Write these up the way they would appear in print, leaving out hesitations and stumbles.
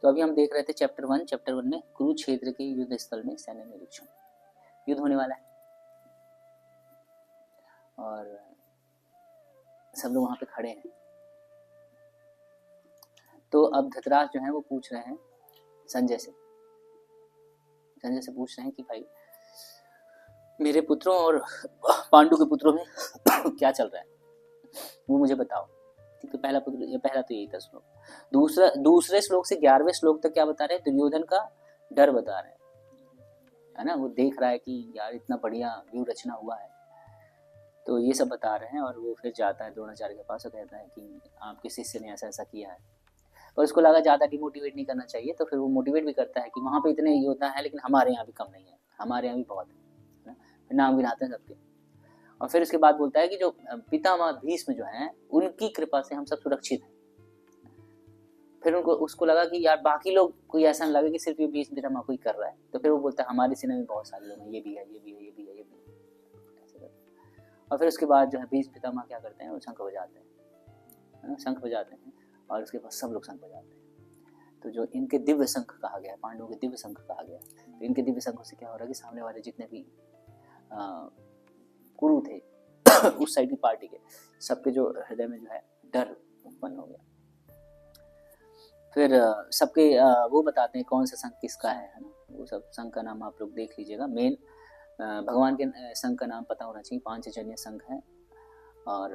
तो अभी हम देख रहे थे चैप्टर 1 में कुरुक्षेत्र के युद्ध स्थल में सैन्य निरीक्षण, युद्ध होने वाला है और सब लोग वहां पे खड़े हैं। तो अब धृतराष्ट्र जो है वो पूछ रहे हैं संजय से पूछ रहे हैं कि भाई मेरे पुत्रों और पांडु के पुत्रों में क्या चल रहा है, वो मुझे बताओ। ठीक है, पहला तो यही था श्लोक। दूसरे श्लोक से 11वें श्लोक तक क्या बता रहे हैं, दुर्योधन का डर बता रहे हैं, है ना। वो देख रहा है कि यार इतना बढ़िया व्यूह रचना हुआ है, तो ये सब बता रहे हैं। और वो फिर जाता है द्रोणाचार्य के पास और कहता है कि आपके शिष्य ने ऐसा ऐसा किया है। और उसको लगा ज़्यादा डिमोटिवेट नहीं करना चाहिए, तो फिर वो मोटिवेट भी करता है कि वहाँ पे इतने योद्धा हैं लेकिन हमारे यहाँ भी कम नहीं है, हमारे यहाँ भी बहुत है, फिर नाम गिनाते हैं सबके। और फिर उसके बाद बोलता है कि जो पितामह भीष्म जो हैं उनकी कृपा से हम सब सुरक्षित हैं। फिर उसको लगा कि यार बाकी लोग कोई ऐसा नहीं लगे कि सिर्फ ये भीष्म पितामह कोई कर रहा है, तो फिर वो बोलता है हमारी सेना में बहुत सारे लोग हैं, ये भी है, ये भी है, ये भी है, ये भी है। और फिर उसके बाद जो है भीष्म पितामह क्या करते हैं, वो शंख बजाते हैं, शंख बजाते हैं और उसके बाद सब लोग शंख बजाते हैं। तो जो इनके दिव्य शंख कहा गया, पांडवों के दिव्य शंख कहा गया, तो इनके दिव्य शंखों से क्या हो रहा है कि सामने वाले जितने भी कुरु थे उस साइड की पार्टी के, सबके जो हृदय में जो है डर उत्पन्न हो गया। फिर सबके वो बताते हैं कौन सा शंख किसका है ना। वो सब शंख का नाम आप लोग देख लीजिएगा। मेन भगवान के शंख का नाम पता होना चाहिए, पांचजन्य शंख है। और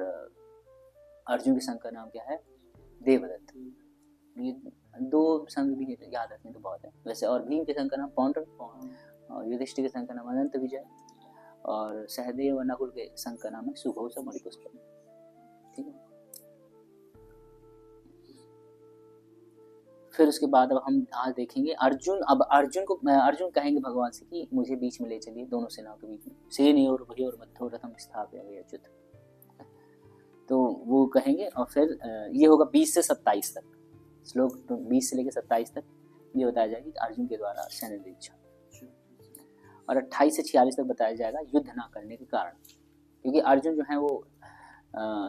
अर्जुन के शंख का नाम क्या है, देवदत्त। ये 2 शंख भी याद रखने तो बहुत है वैसे। और भीम के शंख का नाम पौंड्र, और युधिष्ठिर के शंख का नाम अनंत विजय, और सहदेव और नकुल के शंख का नाम है सुघोष और मणिपुष्प। ठीक है। फिर उसके बाद अब हम आज देखेंगे अर्जुन। अब अर्जुन कहेंगे भगवान से कि मुझे बीच में ले चलिए, दोनों सेनाओं के बीच में। सेनयोर उभयोर मध्ये रथम स्थापयामि अच्युत। तो वो कहेंगे और फिर ये होगा 20 से 27 तक श्लोक, तो 20 से लेकर 27 तक ये बताया जाएगा कि अर्जुन के द्वारा सैन्य निरीक्षण, और 28 से 46 तक बताया जाएगा युद्ध ना करने के कारण। क्योंकि अर्जुन जो है वो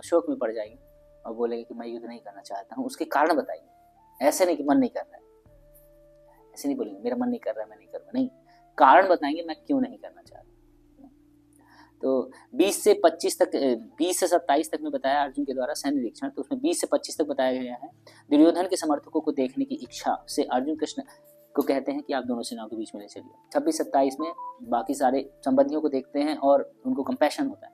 शोक में पड़ जाएंगे और बोलेंगे कि मैं युद्ध नहीं करना चाहता हूँ, उसके कारण बताएंगे। ऐसे नहीं कि मन नहीं कर रहा है, ऐसे नहीं बोलेंगे मेरा मन नहीं कर रहा है मैं नहीं करूँगा, नहीं, कारण बताएंगे मैं क्यों नहीं करना चाहता। तो 20 से 25 तक, 20 से 27 तक में बताया अर्जुन के द्वारा सैन्य निरीक्षण। तो उसमें 20 से 25 तक बताया गया है दुर्योधन के समर्थकों को देखने की इच्छा से अर्जुन कृष्ण को कहते हैं कि आप दोनों सेनाओं के बीच में ले चलिए। 26-27 में बाकी सारे संबंधियों को देखते हैं और उनको कंपैशन होता है।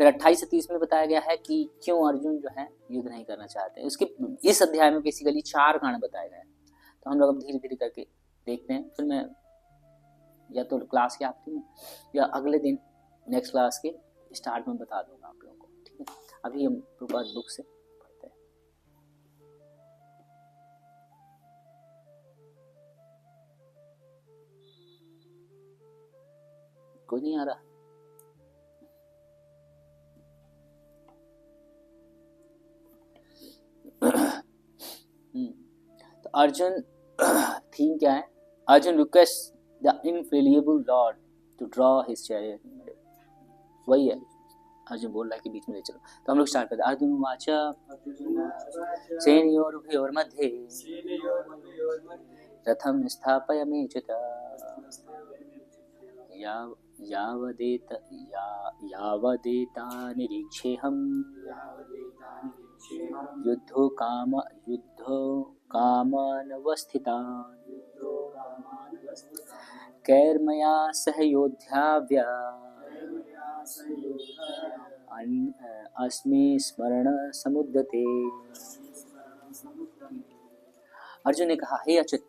फिर 28 से 30 में बताया गया है कि क्यों अर्जुन जो है युद्ध नहीं करना चाहते हैं। उसके इस अध्याय में बेसिकली 4 कारण बताए गए हैं। तो हम लोग अब धीरे धीरे करके देखते हैं। फिर मैं या तो क्लास के आखिरी में या अगले दिन नेक्स्ट क्लास के स्टार्ट में बता दूंगा आप लोगों को। ठीक है, अभी हम प्रभुपाद बुक से पढ़ते हैं। कोई नहीं आ रहा? तो अर्जुन थीम क्या है? Arjun request the infallible lord to draw his chariot. वही है, अर्जुन बोल रहा है कि बीच में ले चलो। तो हम लोग स्टार्ट करते हैं। अर्जुन वाचा सेनयोर उभयोर मध्ये रथम स्थापयाम्युत यावदेता निरीक्षेऽहं युद्धो कामानवस्थितान् कैर्मया सह योद्धाव्या अस्मि स्मरण समुद्यते। अर्जुन ने कहा, हे अच्युत,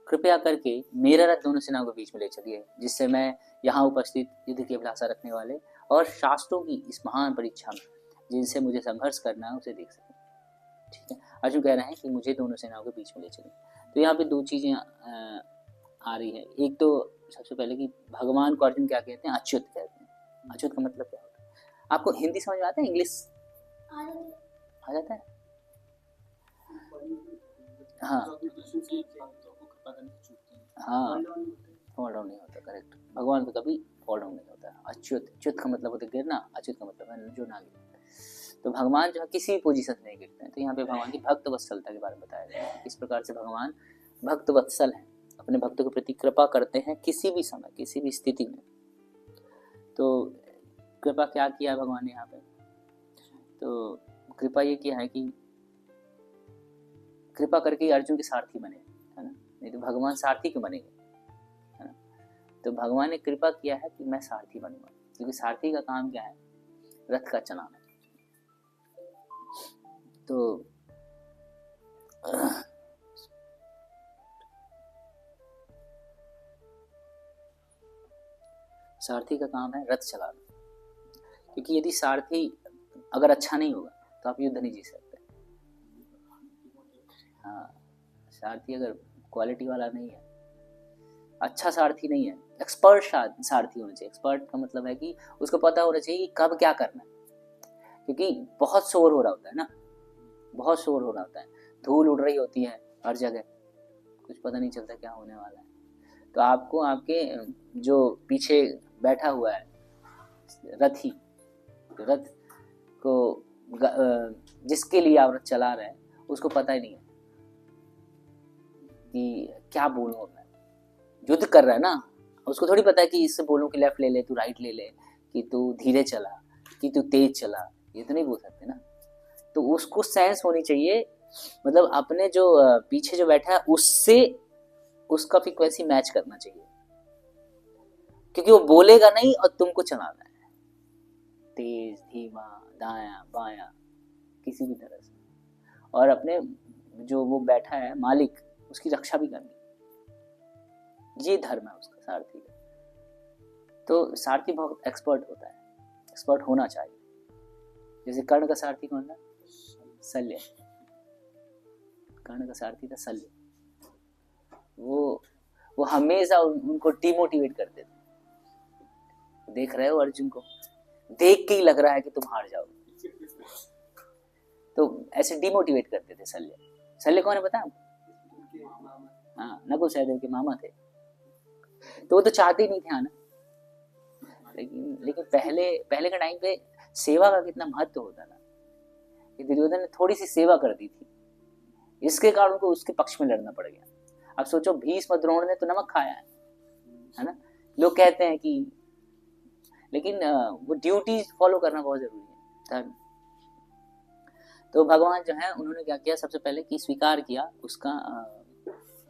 कृपया करके मेरा रथ दोनों सेनाओं के बीच में ले चलिए, जिससे मैं यहाँ उपस्थित युद्ध की अभिलाषा रखने वाले और शास्त्रों की इस महान परीक्षा में जिनसे मुझे संघर्ष करना है उसे देख सकूं। ठीक है, अर्जुन कह रहे हैं कि मुझे दोनों सेनाओं के बीच में ले चलिए। तो यहाँ पे 2 चीजें आ रही है। एक तो सबसे पहले कि भगवान को अर्जुन क्या कहते हैं, अच्युत कहते हैं। अच्युत का मतलब क्या होता है? आपको हिंदी समझ में आता है? इंग्लिश आ जाता है? हाँ, फॉल डाउन नहीं होता, करेक्ट। भगवान को कभी फॉल डाउन नहीं होता। अच्युत, च्युत का मतलब होता है गिरना, अच्युत का मतलब है जो ना गिरे। तो भगवान जो है किसी भी पोजीशन से नहीं गिरते हैं। तो यहाँ पे भगवान की भक्त वत्सलता के बारे में बताया गया है, किस प्रकार से भगवान भक्त वत्सल हैं, अपने भक्तों के प्रति कृपा करते हैं किसी भी समय किसी भी स्थिति में। तो कृपा क्या किया है भगवान ने यहाँ पे, तो कृपा ये किया है कि कृपा करके अर्जुन के सारथी बने, है ना, नहीं तो भगवान सारथी क्यों बनेंगे, है ना। तो भगवान ने कृपा किया है कि मैं सारथी बनूंगा, क्योंकि सारथी का काम क्या है, रथ का चलाना। तो सारथी का काम है रथ चलाना, क्योंकि यदि सारथी अगर अच्छा नहीं होगा तो आप युद्ध नहीं जीत सकते। हाँ, सारथी अगर क्वालिटी वाला नहीं है, अच्छा सारथी नहीं है, एक्सपर्ट सारथी होना चाहिए। एक्सपर्ट का मतलब है कि उसको पता होना चाहिए कि कब क्या करना है, क्योंकि बहुत शोर हो रहा होता है ना, बहुत शोर हो रहा होता है, धूल उड़ रही होती है हर जगह, कुछ पता नहीं चलता क्या होने वाला है। तो आपको आपके जो पीछे बैठा हुआ है रथी, तो रथ को जिसके लिए आप रथ चला रहे हैं उसको पता ही नहीं है कि क्या बोलूं मैं, युद्ध कर रहा है ना, उसको थोड़ी पता है कि इससे बोलूं कि लेफ्ट ले ले, तू राइट ले ले, कि तू धीरे चला, कि तू तेज चला, ये तो नहीं बोल सकते ना। तो उसको सेंस होनी चाहिए, मतलब अपने जो पीछे जो बैठा है उससे उसका फ्रीक्वेंसी मैच करना चाहिए, क्योंकि वो बोलेगा नहीं और तुमको चलाना है, तेज धीमा दाया बाया किसी भी तरह से, और अपने जो वो बैठा है मालिक उसकी रक्षा भी करनी, ये धर्म है उसका सारथी का। तो सारथी बहुत एक्सपर्ट होता है, एक्सपर्ट होना चाहिए। जैसे कर्ण का सारथी कौन था, शल्य, कर्ण का सारथी था शल्य। वो हमेशा उनको डिमोटिवेट करते थे। देख रहे हो अर्जुन को, देख के ही लग रहा है कि तुम हार जाओगे, तो ऐसे डिमोटिवेट करते थे शल्य। शल्य कौन है पता है? हाँ, नकुल सहदेव के मामा थे। तो वो तो चाहते ही नहीं थे आना, लेकिन पहले के टाइम पे सेवा का कितना महत्व होता था कि दुर्योधन ने थोड़ी सी सेवा कर दी थी, इसके कारण उनको उसके पक्ष में लड़ना पड़ गया। अब सोचो भीष्म द्रोण ने तो नमक खाया है ना, लोग कहते हैं कि, लेकिन वो ड्यूटी फॉलो करना बहुत जरूरी है, धर्म। तो भगवान जो है उन्होंने क्या किया, सबसे पहले कि स्वीकार किया उसका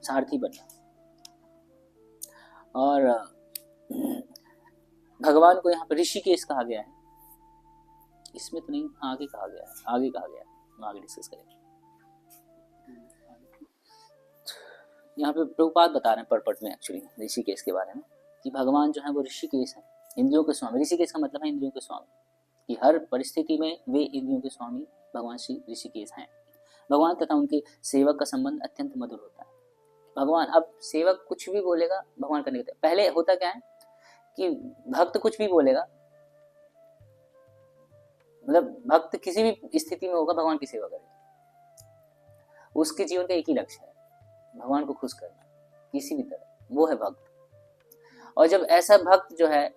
सारथी बनना, और भगवान को यहाँ पर ऋषिकेश कहा गया है, इसमें तो नहीं, आगे कहा गया है, आगे डिस्कस करेंगे। यहाँ पे प्रभुपाद बता रहे हैं पर्पट में एक्चुअली ऋषिकेश के बारे में, कि भगवान जो है वो ऋषिकेश है, इंद्रियों के स्वामी। ऋषिकेश का मतलब है इंद्रियों के स्वामी, कि हर परिस्थिति में वे इंद्रियों के स्वामी भगवान श्री ऋषिकेश हैं। भगवान तथा उनके सेवक का संबंध अत्यंत मधुर होता है। भगवान, अब सेवक कुछ भी बोलेगा भगवान करने देते हैं। पहले होता क्या है कि भक्त कुछ भी बोलेगा, मतलब भक्त किसी भी स्थिति में होगा भगवान की सेवा करेगा, उसके जीवन का एक ही लक्ष्य है, भगवान को खुश करना किसी भी तरह, वो है भक्त। और जब ऐसा भक्त जो है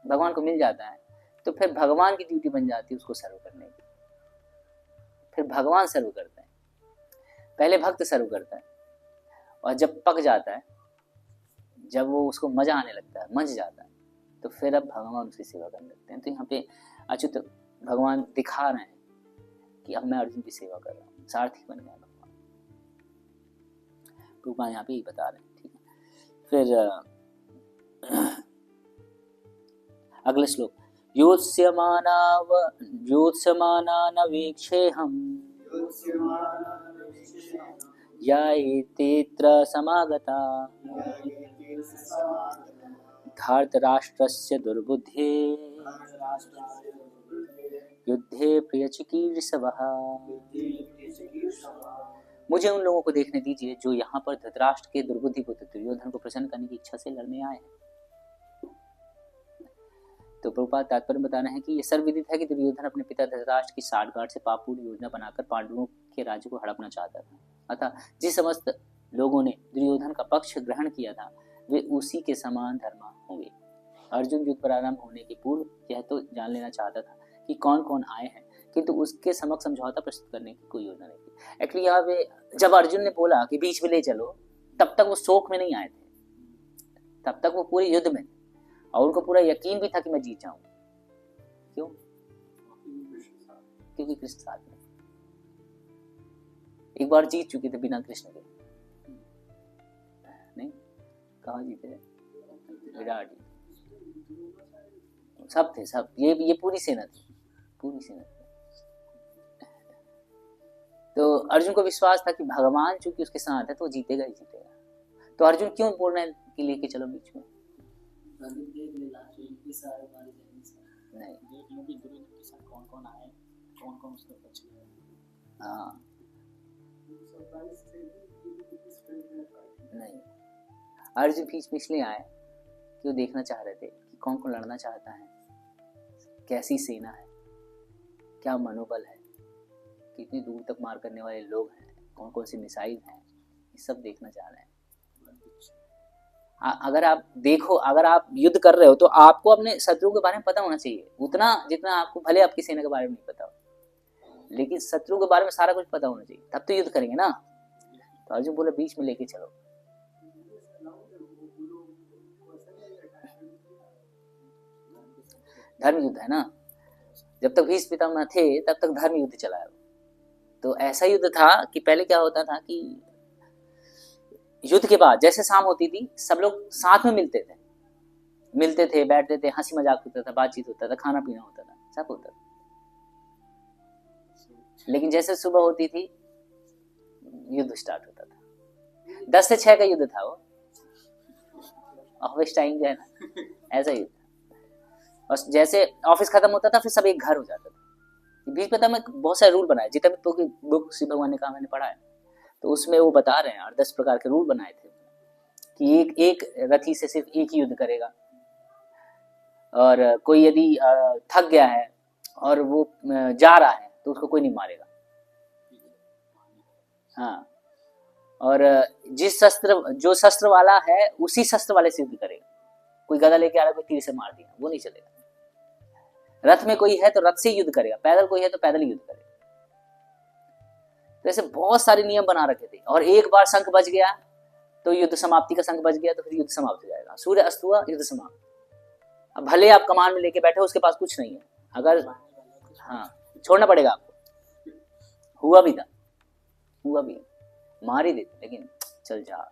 भगवान को मिल जाता है, तो फिर भगवान की ड्यूटी बन जाती है उसको सर्व करने की, फिर भगवान सर्व करते हैं, पहले भक्त सर्व करता है, और जब पक जाता है, जब वो उसको मजा आने लगता है, मंच जाता है, तो फिर अब भगवान उसकी सेवा करने लगते हैं। तो यहाँ पे अच्युत भगवान दिखा रहे हैं कि अब मैं अर्जुन की सेवा कर रहा हूँ, सारथी बन गया भगवान। रूपा यहाँ पे ही बता रहे हैं, ठीक है। फिर अगले श्लोक, योत्स्यमानानवीक्षेऽहम् या एतेऽत्र समागता धार्तराष्ट्रस्य दुर्बुद्धे युद्धे प्रियचिकीर्षवः। मुझे उन लोगों को देखने दीजिए जो यहाँ पर धृतराष्ट्र के दुर्बुद्धि पुत्र दुर्योधन को प्रसन्न करने की इच्छा से लड़ने आए हैं। तो प्रभुपाद तात्पर्य बता रहे हैं कि यह सर्वविदित है कि दुर्योधन अपने पिता धृतराष्ट्र की साठगांठ से पापपूर्ण योजना बनाकर पांडवों के राज्य को हड़पना चाहता था। अतः जिस समस्त लोगों ने दुर्योधन का पक्ष ग्रहण किया था वे उसी के समान धर्मा होंगे। अर्जुन युद्ध प्रारंभ होने के पूर्व यह तो जान लेना चाहता था कि कौन कौन आए हैं, किंतु उसके समक्ष समझौता प्रस्तुत करने की कोई योजना नहीं थी। एक्चुअली यहाँ पे जब अर्जुन ने बोला कि बीच में ले चलो, तब तक वो शोक में नहीं आए थे, तब तक वो पूरे युद्ध में थे और उनको पूरा यकीन भी था कि मैं जीत जाऊंगा। क्यों? क्योंकि कृष्ण साथ में, एक बार जीत चुके थे बिना कृष्ण के। नहीं, कहाँ जीते? विराट सब थे, सब ये पूरी सेना थी, पूरी सेना थी। तो अर्जुन को विश्वास था कि भगवान चूंकि उसके साथ है तो जीतेगा ही जीतेगा। तो अर्जुन क्यों बोल रहे हैं कि लेके चलो बीच में? नहीं, कौन कौन आए, कौन कौन उसके पक्ष में है। हाँ नहीं, अर्जुन बीच में इसलिए आए कि वो देखना चाह रहे थे कि कौन कौन लड़ना चाहता है, कैसी सेना है, क्या मनोबल है, कितनी दूर तक मार करने वाले लोग हैं, कौन कौन सी मिसाइल हैं, ये सब देखना चाह रहे हैं। अगर आप देखो, अगर आप युद्ध कर रहे हो तो आपको अपने शत्रु के बारे में पता होना चाहिए, उतना जितना आपको, भले आपकी सेना के बारे में नहीं पता हो, लेकिन शत्रु के बारे में सारा कुछ पता होना चाहिए, तब तो युद्ध करेंगे ना। तो अर्जुन बोले बीच में लेके चलो। धर्म युद्ध है ना, जब तक भीष्म पितामह थे तब तक धर्म युद्ध चला है। तो ऐसा युद्ध था कि पहले क्या होता था कि युद्ध के बाद जैसे शाम होती थी सब लोग साथ में मिलते थे, बैठते थे, हंसी मजाक होता था, बातचीत होता था, खाना पीना होता था, सब होता था। लेकिन जैसे सुबह होती थी युद्ध स्टार्ट होता था। 10 से 6 का युद्ध था वो, ऑफिस टाइम जो है ना, ऐसा युद्ध। और जैसे ऑफिस खत्म होता था फिर सब एक घर हो जाता था। बीच में मैं बहुत सारे रूल बनाए, जितना तो की बुक श्री भगवान ने कहा मैंने पढ़ा है, तो उसमें वो बता रहे हैं 8-10 प्रकार के रूल बनाए थे कि एक रथी से सिर्फ एक ही युद्ध करेगा, और कोई यदि थक गया है और वो जा रहा है तो उसको कोई नहीं मारेगा। हाँ, और जो शस्त्र वाला है उसी शस्त्र वाले से युद्ध करेगा। कोई गदा लेके आ रहा है, कोई तीर से मार दिया, वो नहीं चलेगा। रथ में कोई है तो रथ से युद्ध करेगा, पैदल कोई है तो पैदल युद्ध करेगा। तो ऐसे बहुत सारे नियम बना रखे थे। और एक बार शंख बज गया तो युद्ध समाप्ति का शंख बज गया तो फिर युद्ध समाप्त हो जाएगा। सूर्य अस्त हुआ, युद्ध समाप्त। अब भले आप कमान में लेके बैठे हो, उसके पास कुछ नहीं है, अगर हाँ छोड़ना पड़ेगा आपको। हुआ भी था, मार ही देते, लेकिन चल जा,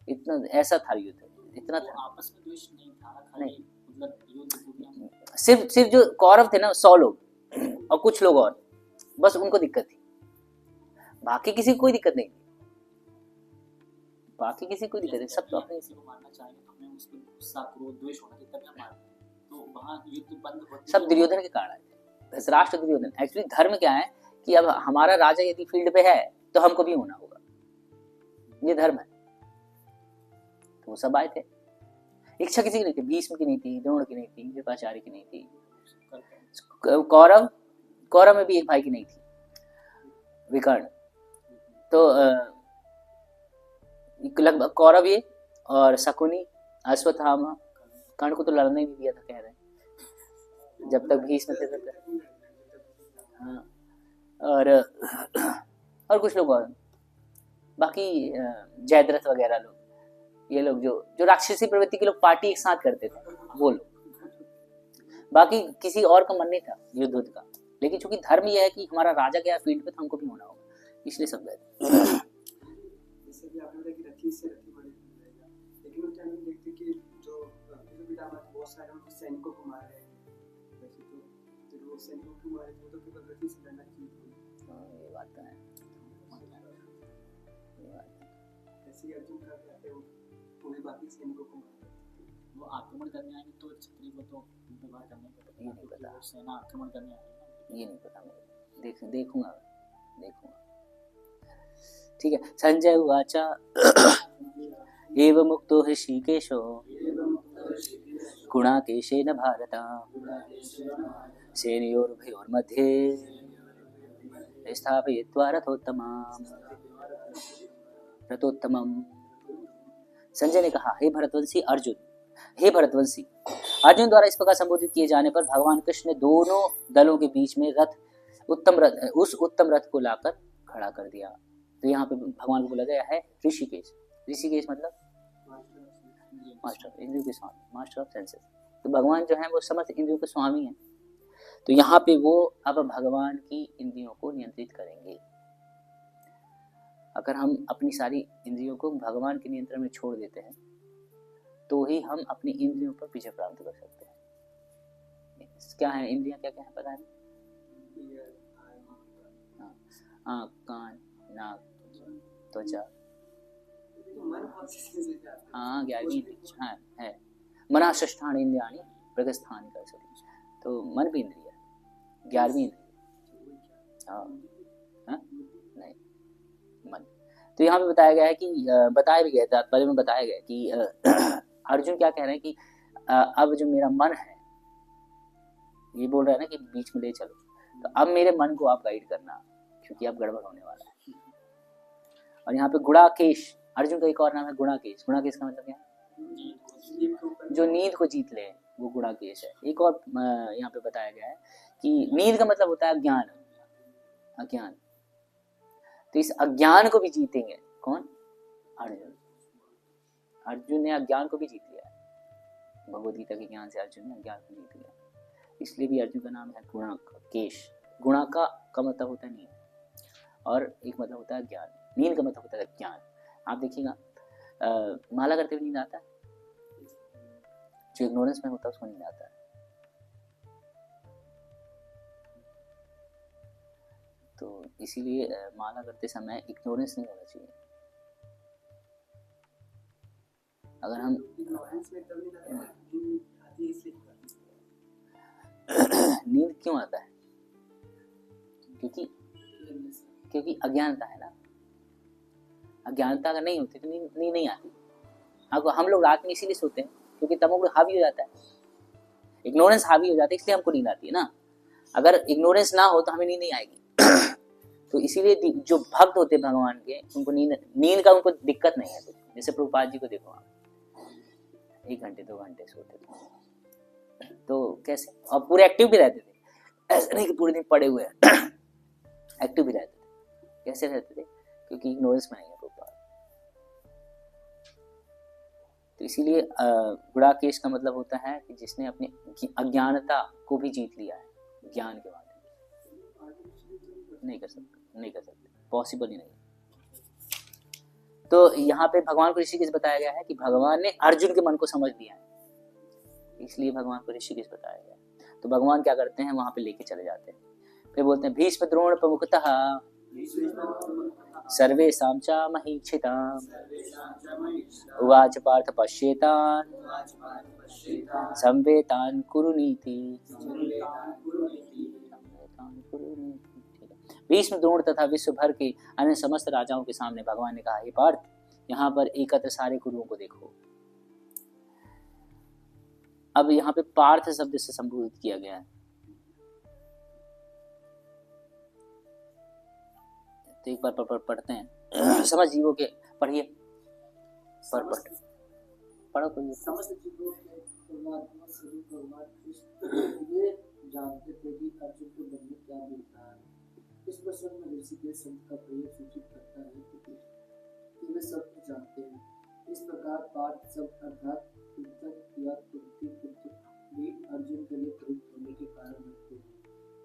इतना ऐसा था युद्ध, इतना था। आपस में द्वेष नहीं था, नहीं, मतलब सिर्फ जो कौरव थे ना 100 लोग और कुछ लोग और, बस उनको दिक्कत थी, बाकी किसी को कोई दिक्कत नहीं, बाकी किसी को दिक्कत नहीं, सब तो अपने किसी को मारना चाहेंगे तो हमें उसको गुस्सा क्रोध द्वेष होना चाहिए तभी हम मारते हैं। तो वहां युद्ध बंद होते, सब दुर्योधन के कारण है। धृतराष्ट्र दुर्योधन। एक्चुअली धर्म क्या है कि अब हमारा राजा यदि फील्ड पे है तो हमको भी होना होगा, ये धर्म है। तो वो सब आए थे, इच्छा किसी की नहीं थी, भीष्म की नहीं थी, द्रोण की नहीं थी, कृपाचार्य की नहीं थी, कौरव में भी एक भाई की नहीं थी, विकर्ण। तो लगभग कौरव ये और शकुनी, अश्वत्थामा, कर्ण को तो लड़ने नहीं दिया था कह रहे हैं, जब तक भीष्म थे तब तक। हाँ, और कुछ लोग और, बाकी जयद्रथ वगैरह लोग, ये लोग जो राक्षसी प्रवृत्ति के लोग पार्टी एक साथ करते थे, वो लोग। बाकी किसी और का मन नहीं था युद्ध का, लेकिन चूंकि धर्म यह है कि हमारा राजा गया फील्ड पे तो हमको भी होना होगा, इसलिए सब गए। जैसे कि आपने देखा कि रथी से रथी बड़े जाएगा, लेकिन उस टाइम में देखते कि जो पितामह बहुत सारे उनके सैनिकों को मार रहे हैं, वैसे तो जो वो सैनिकों को मारे थे तो केवल रथी से लड़ना चाहिए। ये बात तो है, ऐसे अर्जुन का कहते हैं वो भी बाकी सैनिकों को मार, वो आक्रमण करने आएंगे तो क्षत्रिय को तो व्यवहार करना पड़ेगा, ये नहीं पता, सेना आक्रमण करने आएगी, ये नहीं पता मुझे, देखूंगा। ठीक है। संजय उवाच एवं मुक्तो ऋषिकेशो गुणाकेशेन भारत सेनयोरुभयोर्मध्ये स्थापयित्वा रथोत्तमम्। संजय ने कहा, हे भरतवंशी अर्जुन, हे भरतवंशी अर्जुन द्वारा इस प्रकार संबोधित किए जाने पर भगवान कृष्ण ने दोनों दलों के बीच में उस उत्तम रथ को लाकर खड़ा कर दिया। तो यहाँ पे भगवान को बोला गया है ऋषिकेश। ऋषिकेश मतलब मास्टर ऑफ इंद्रियों के स्वामी, मास्टर ऑफ सेंसेस। तो भगवान जो है वो समस्त इंद्रियों के स्वामी हैं। तो यहाँ पे वो अब भगवान की इंद्रियों को नियंत्रित करेंगे। अगर हम अपनी सारी इंद्रियों को भगवान के नियंत्रण में छोड़ देते हैं तो ही हम अपनी इंद्रियों पर विजय प्राप्त कर सकते हैं। क्या है इंद्रियां, क्या क्या है पता है? आँख, कान, नाक, त्वचा, हाँ 11वीं इंद्रिय, हाँ है मनाष्ठान इंद्रियाणि प्रगस्थानि कर सकती। तो मन भी इंद्रिय है, 11वीं इंद्रिय, हाँ नहीं मन। तो यहाँ पे बताया गया है कि बताया भी गया, तात्पर्य में बताया गया कि अर्जुन क्या कह रहे हैं कि अब जो मेरा मन है, ये बोल रहा है ना कि बीच में ले चलो, तो अब मेरे मन को आप गाइड करना क्योंकि अब गड़बड़ होने वाला है। और यहाँ पे गुणाकेश, अर्जुन का एक और नाम है गुणाकेश। गुणाकेश का मतलब क्या है? जो नींद को जीत ले, वो गुणाकेश है। एक और यहाँ पे बताया गया है कि नींद का मतलब होता है अज्ञान, अज्ञान। तो इस अज्ञान को भी जीतेंगे कौन? अर्जुन। अर्जुन ने अज्ञान को भी जीत लिया है। भगवद गीता के ज्ञान से अर्जुन ने अज्ञान को जीत लिया, इसलिए भी अर्जुन का नाम है गुणाकेश। गुणा का मतलब होता है नींद, और एक मतलब होता है ज्ञान। नींद का मतलब होता है ज्ञान। आप देखिएगा माला करते हुए नींद आता है, जो इग्नोरेंस में होता है उसको नींद आता है। तो इसीलिए माला करते समय इग्नोरेंस नहीं होना चाहिए। अगर हम नींद क्यों आता है? क्योंकि अज्ञानता है ना। अज्ञानता अगर नहीं होती तो नींद नहीं आती। हम लोग रात में इसीलिए सोते हैं क्योंकि तमोगुण हावी हो जाता है, इग्नोरेंस हावी हो जाता है, इसलिए हमको नींद आती है ना। अगर इग्नोरेंस ना हो तो हमें नींद नहीं आएगी। तो इसीलिए जो भक्त होते हैं भगवान के, उनको नींद का उनको दिक्कत नहीं है। जैसे प्रभुपाद जी को देखो आप, 1 घंटे 2 घंटे सोते थे, तो कैसे, और पूरे एक्टिव भी रहते थे। ऐसा नहीं कि पूरे दिन पड़े हुए हैं, एक्टिव भी रहते थे। कैसे रहते थे? क्योंकि इग्नोरेंस में नहीं है प्रभुपाद। तो इसीलिए गुणाकेश का मतलब होता है कि जिसने अपनी अज्ञानता को भी जीत लिया है ज्ञान के माध्यम से। नहीं कर सकते, पॉसिबल ही नहीं। तो यहाँ पे भगवान को ऋषिकेश बताया गया है कि भगवान ने अर्जुन के मन को समझ लिया है, इसलिए भगवान को ऋषिकेश बताया गया है। तो भगवान क्या करते हैं, वहां पे लेके चले जाते हैं। फिर बोलते हैं भीष्म द्रोण प्रमुखतः सर्वेषां च महीक्षिताम् उवाच पार्थ पश्येतान् संवेतान् कुरुनीति। भीष्म द्रोण तथा विश्व भर के अन्य समस्त राजाओं के सामने भगवान ने कहा, हे पार्थ, यहाँ पर एकत्र सारे गुरुओं को देखो। अब यहाँ पे पार्थ शब्द से संबोधित किया गया है। तो एक बार पढ़ते हैं। समस्त जीवों के पढ़िए, पढ़ो कोई। समस्त जीवों के परमात्मा स्वरूप भगवान कृष्ण ये जानते थे कि अर्जुन को मन में क्या मिल रहा है। इस प्रसंग में ऋषिकेश शब्द का प्रयोग सूचित करता है कि वे सब कुछ जानते हैं। इस प्रकार पार्थ शब्द अर्थात कुंतक या कुंती पुत्र भी अर्जुन के लिए प्रयुक्त होने के कारण बनते हैं।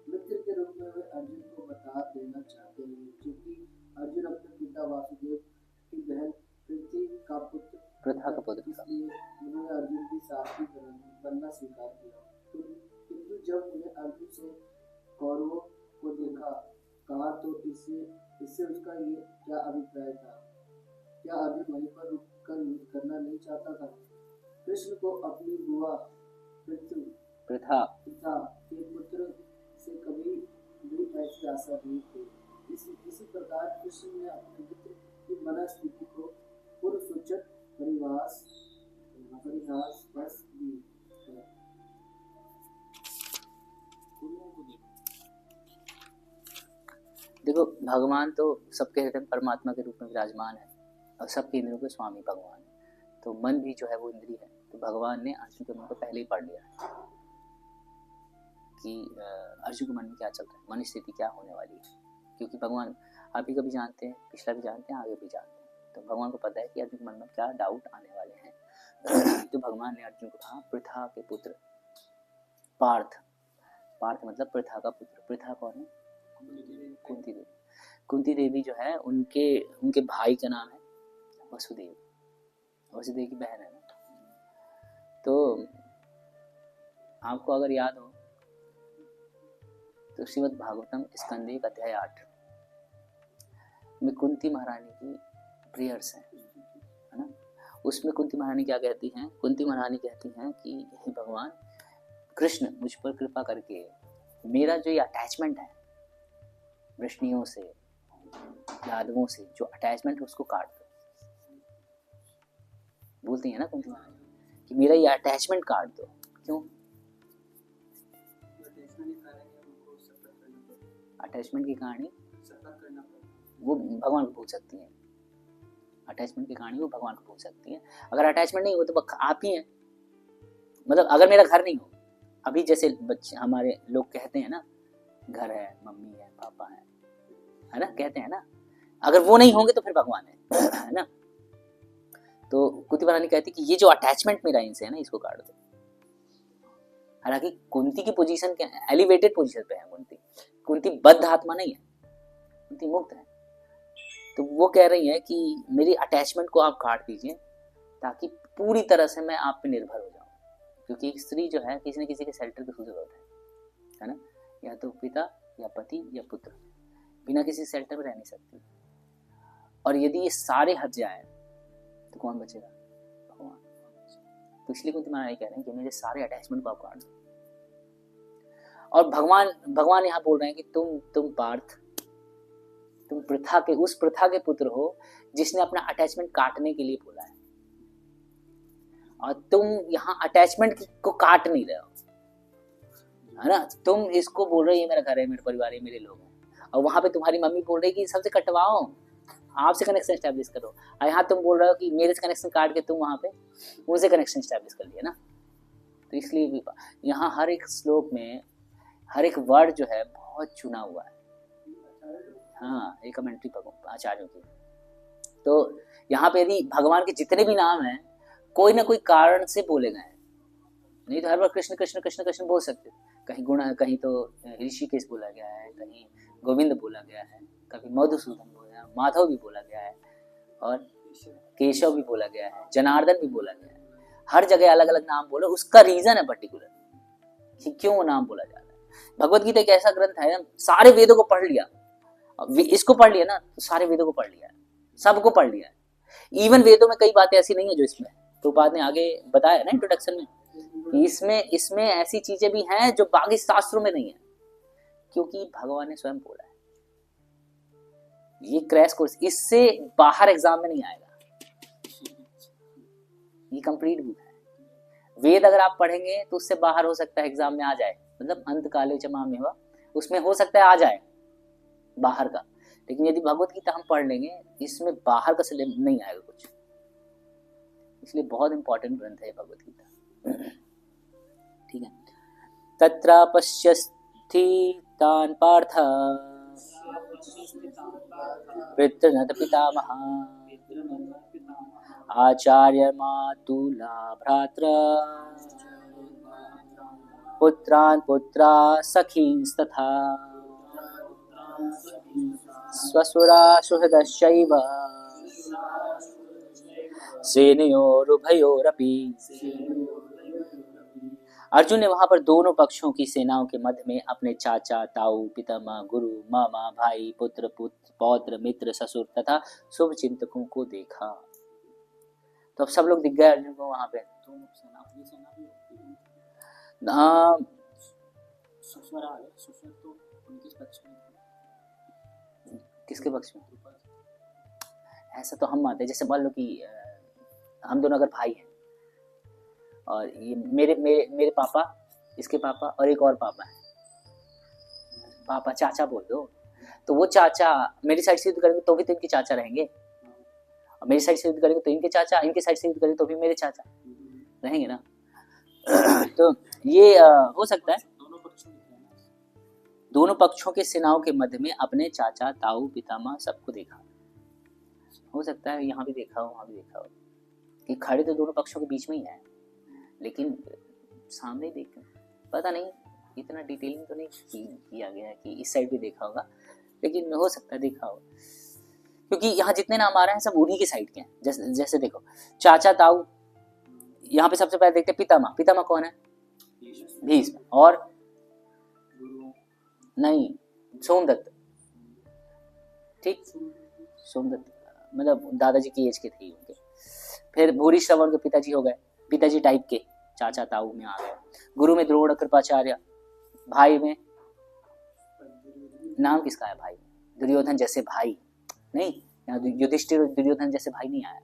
मित्र के रूप में वे अर्जुन को बता देना चाहते हैं क्योंकि अर्जुन अपने पिता वासुदेव की बहन पृथ्वी का पुत्र प्रथा का पुत्र, इसलिए उन्होंने अर्जुन की साथी बनना स्वीकार किया। किंतु जब उन्हें अर्जुन से कौरवों को देखा कहा तो इससे उसका ये क्या अभिप्राय था? क्या अर्जुन वहीं पर रुककर युद्ध करना नहीं चाहता था? कृष्ण को अपनी बुआ प्रथा के पुत्र से कभी भी ऐसी आशा नहीं थी। इसी प्रकार कृष्ण ने अपने मित्र की मनस्थिति को पूर्व सूचक परिहास बस दी। देखो, भगवान तो सबके हृदय में परमात्मा के रूप में विराजमान है और सबके इंद्रियों के स्वामी भगवान है। तो मन भी जो है वो इंद्रिय है, तो भगवान ने अर्जुन के मन को पहले ही पढ़ लिया कि अर्जुन के मन में क्या चल रहा है, मन स्थिति क्या होने वाली है, क्योंकि भगवान अभी कभी जानते हैं, पिछला भी जानते हैं, आगे भी जानते हैं। तो भगवान को पता है कि अर्जुन के मन में क्या डाउट आने वाले हैं। तो भगवान ने अर्जुन को कहा, पृथा के पुत्र पार्थ, पार्थ मतलब पृथा का पुत्र। पृथा कौन है? कुंती देवी। कुंती देवी जो है उनके भाई का नाम है वसुदेव, वसुदेव की बहन है ना। तो आपको अगर याद हो तो श्रीमद् भागवतम स्कंद 1 अध्याय 8 में कुंती महारानी की प्रेयर्स है ना। उसमें कुंती महारानी क्या कहती हैं? कुंती महारानी कहती हैं कि हे भगवान कृष्ण, मुझ पर कृपा करके मेरा जो ये अटैचमेंट है वृष्णियों से, यादवों से, जो अटैचमेंट है उसको काट दो। बोलती है ना कुंती महारानी कि मेरा ये अटैचमेंट काट दो। क्यों? अटैचमेंट की कहानी वो भगवान को पूछ सकती है। अटैचमेंट की कहानी वो भगवान को पूछ सकती है। अगर अटैचमेंट नहीं हो तो आप ही हैं। मतलब अगर मेरा घर नहीं हो, अभी जैसे बच्चे हमारे लोग कहते हैं ना, घर है, मम्मी है, पापा है ना, कहते हैं ना, अगर वो नहीं होंगे तो फिर भगवान है ना। तो कुंती महारानी कहती कि ये जो अटैचमेंट मेरा इनसे है ना, इसको काट दो। हालांकि कुंती की पोजीशन क्या है? एलिवेटेड पोजीशन पे है कुंती। कुंती बद्ध आत्मा नहीं है, कुंती मुक्त है। तो वो कह रही है कि मेरी अटैचमेंट को आप काट दीजिए ताकि पूरी तरह से मैं आप पे निर्भर हो जाऊं, क्योंकि एक स्त्री जो है किसी न किसी के शेल्टर की जरूरत है ना। या तो पिता या पति या पुत्र, बिना किसी शेल्टर में रह नहीं सकती। और यदि ये सारे हट जाए तो कौन बचेगा? भगवान। तो इसलिए कुंती महारानी कह रहे हैं कि मेरे सारे अटैचमेंट को आप काट दो। और भगवान यहाँ बोल रहे हैं कि तुम पार्थ, तुम उस प्रथा के पुत्र हो जिसने अपना अटैचमेंट काटने के लिए बोला है, और तुम यहाँ अटैचमेंट को काट नहीं रहे हो, है ना। तुम इसको बोल रहे हो ये मेरा घर है, मेरा परिवार है, मेरे लोग हैं, और वहां पे तुम्हारी मम्मी बोल रही है कि सबसे कटवाओ, आपसे कनेक्शन स्टैब्लिश करो। और यहाँ तुम बोल रहे हो कि मेरे से कनेक्शन काट के तुम वहां पे उनसे कनेक्शन स्टैब्लिश कर लिया ना। तो इसलिए भी यहाँ हर एक श्लोक में हर एक वर्ड जो है बहुत चुना हुआ है। हाँ, एक कमेंट्री आचार्यों की। तो यहाँ पे यदि भगवान के जितने भी नाम हैं कोई ना कोई कारण से बोले गए हैं, नहीं तो हर बार कृष्ण कृष्ण कृष्ण कृष्ण बोल सकते। कहीं गुण, कहीं तो ऋषिकेश बोला गया है, कहीं गोविंद बोला गया है, कभी मधुसूदन बोला, माधव भी बोला गया है, और केशव भी बोला गया है, जनार्दन भी बोला गया है। हर जगह अलग अलग नाम बोलो, उसका रीजन है पर्टिकुलर कि क्यों वो नाम बोला जा रहा है। भगवत गीता एक ऐसा ग्रंथ है, सारे वेदों को पढ़ लिया, इसको पढ़ लिया ना तो सारे वेदों को पढ़ लिया, सबको पढ़ लिया। इवन वेदों में कई बातें ऐसी नहीं है जो इसमें, तो बाद ने आगे बताया ना इंट्रोडक्शन में, इसमें ऐसी चीजें भी हैं जो बाकी शास्त्रों में नहीं है, क्योंकि भगवान ने स्वयं बोला है। ये क्रैश कोर्स, इससे बाहर एग्जाम में नहीं आएगा, ये कंप्लीट बुक है। वेद अगर आप पढ़ेंगे तो उससे बाहर हो सकता है एग्जाम में आ जाए, मतलब अंत काले चमा मेवा, उसमें हो सकता है आ जाए बाहर का। लेकिन यदि भगवत गीता हम पढ़ लेंगे, इसमें बाहर का सिलेबस नहीं आएगा कुछ, इसलिए बहुत इंपॉर्टेंट ग्रंथ है भगवत गीता। ठीक है। तत्र पश्यस्थितान् पार्थ पितृनत पितामह आचार्य मातुला भ्रात्र पुत्रान् पुत्रा सखींस्तथा स्वसुरा सुहृदश्चैव सेनयोरुभयोरपि। अर्जुन ने वहां पर दोनों पक्षों की सेनाओं के मध्य में अपने चाचा, ताऊ, पितामह, गुरु, मामा, भाई, पुत्र, पौत्र, मित्र, ससुर तथा शुभ चिंतकों को देखा। तो अब सब लोग दिख गए अर्जुन को वहां पे। दोनों सेना, अपनी सेना भी होती है। ससुर तो उनके पक्ष में, किसके पक्ष में? ऐसा तो हम मानते हैं, जैसे मान लो कि हम दोनों अगर भाई हैं और ये मेरे पापा, इसके पापा और एक और पापा है, पापा चाचा बोल दो, तो वो चाचा मेरी साइड से युद्ध करेंगे तो भी तो इनके चाचा रहेंगे, और मेरी साइड से युद्ध करेंगे तो इनके चाचा, इनके साइड से युद्ध करेंगे तो भी मेरे चाचा। रहेंगे ना। तो ये हो सकता है दोनों पक्षों के सेनाओं के मध्य में अपने चाचा ताऊ पितामह सबको देखा। हो सकता है यहाँ भी देखा हो वहाँ भी देखा हो कि खड़े तो दोनों पक्षों के बीच में ही है, लेकिन सामने देख पता नहीं इतना डिटेलिंग तो नहीं किया गया कि इस साइड भी देखा होगा, लेकिन हो सकता है देखा हो, क्योंकि यहाँ जितने नाम आ रहे हैं सब उन्हीं के साइड के हैं। जैसे देखो चाचा ताऊ, यहाँ पे सबसे पहले देखते हैं पितामह। पितामह कौन है? भीष्म। और नहीं, सोमदत्त। ठीक, सोमदत्त मतलब दादाजी की एज के थे उनके। फिर भूरी श्रवण के पिताजी हो गए, पिताजी टाइप के, चाचा ताऊ में आ गए। गुरु में द्रोण कृपाचार्य, भाई में नाम किसका है? भाई दुर्योधन जैसे भाई नहीं, यहाँ युधिष्ठिर दुर्योधन जैसे भाई नहीं आया।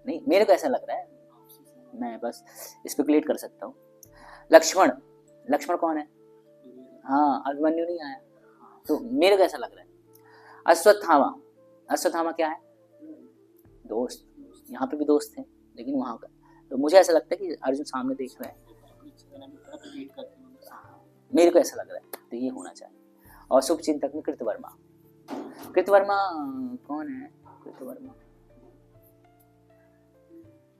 नहीं, मेरे को ऐसा लग रहा है, मैं बस स्पेकुलेट कर सकता हूँ। लक्ष्मण, लक्ष्मण कौन है? हाँ, अभिमन्यु नहीं आया, तो मेरे को ऐसा लग रहा है। अश्वत्थामा, अश्वत्थामा क्या है? दोस्त। यहाँ पे भी दोस्त थे लेकिन वहां का, तो मुझे ऐसा लगता है कि अर्जुन सामने देख रहे हैं, मेरे को ऐसा लग रहा है, तो ये होना चाहिए। और शुभ चिंतक में कृतवर्मा। कृतवर्मा कौन है? कृतवर्मा,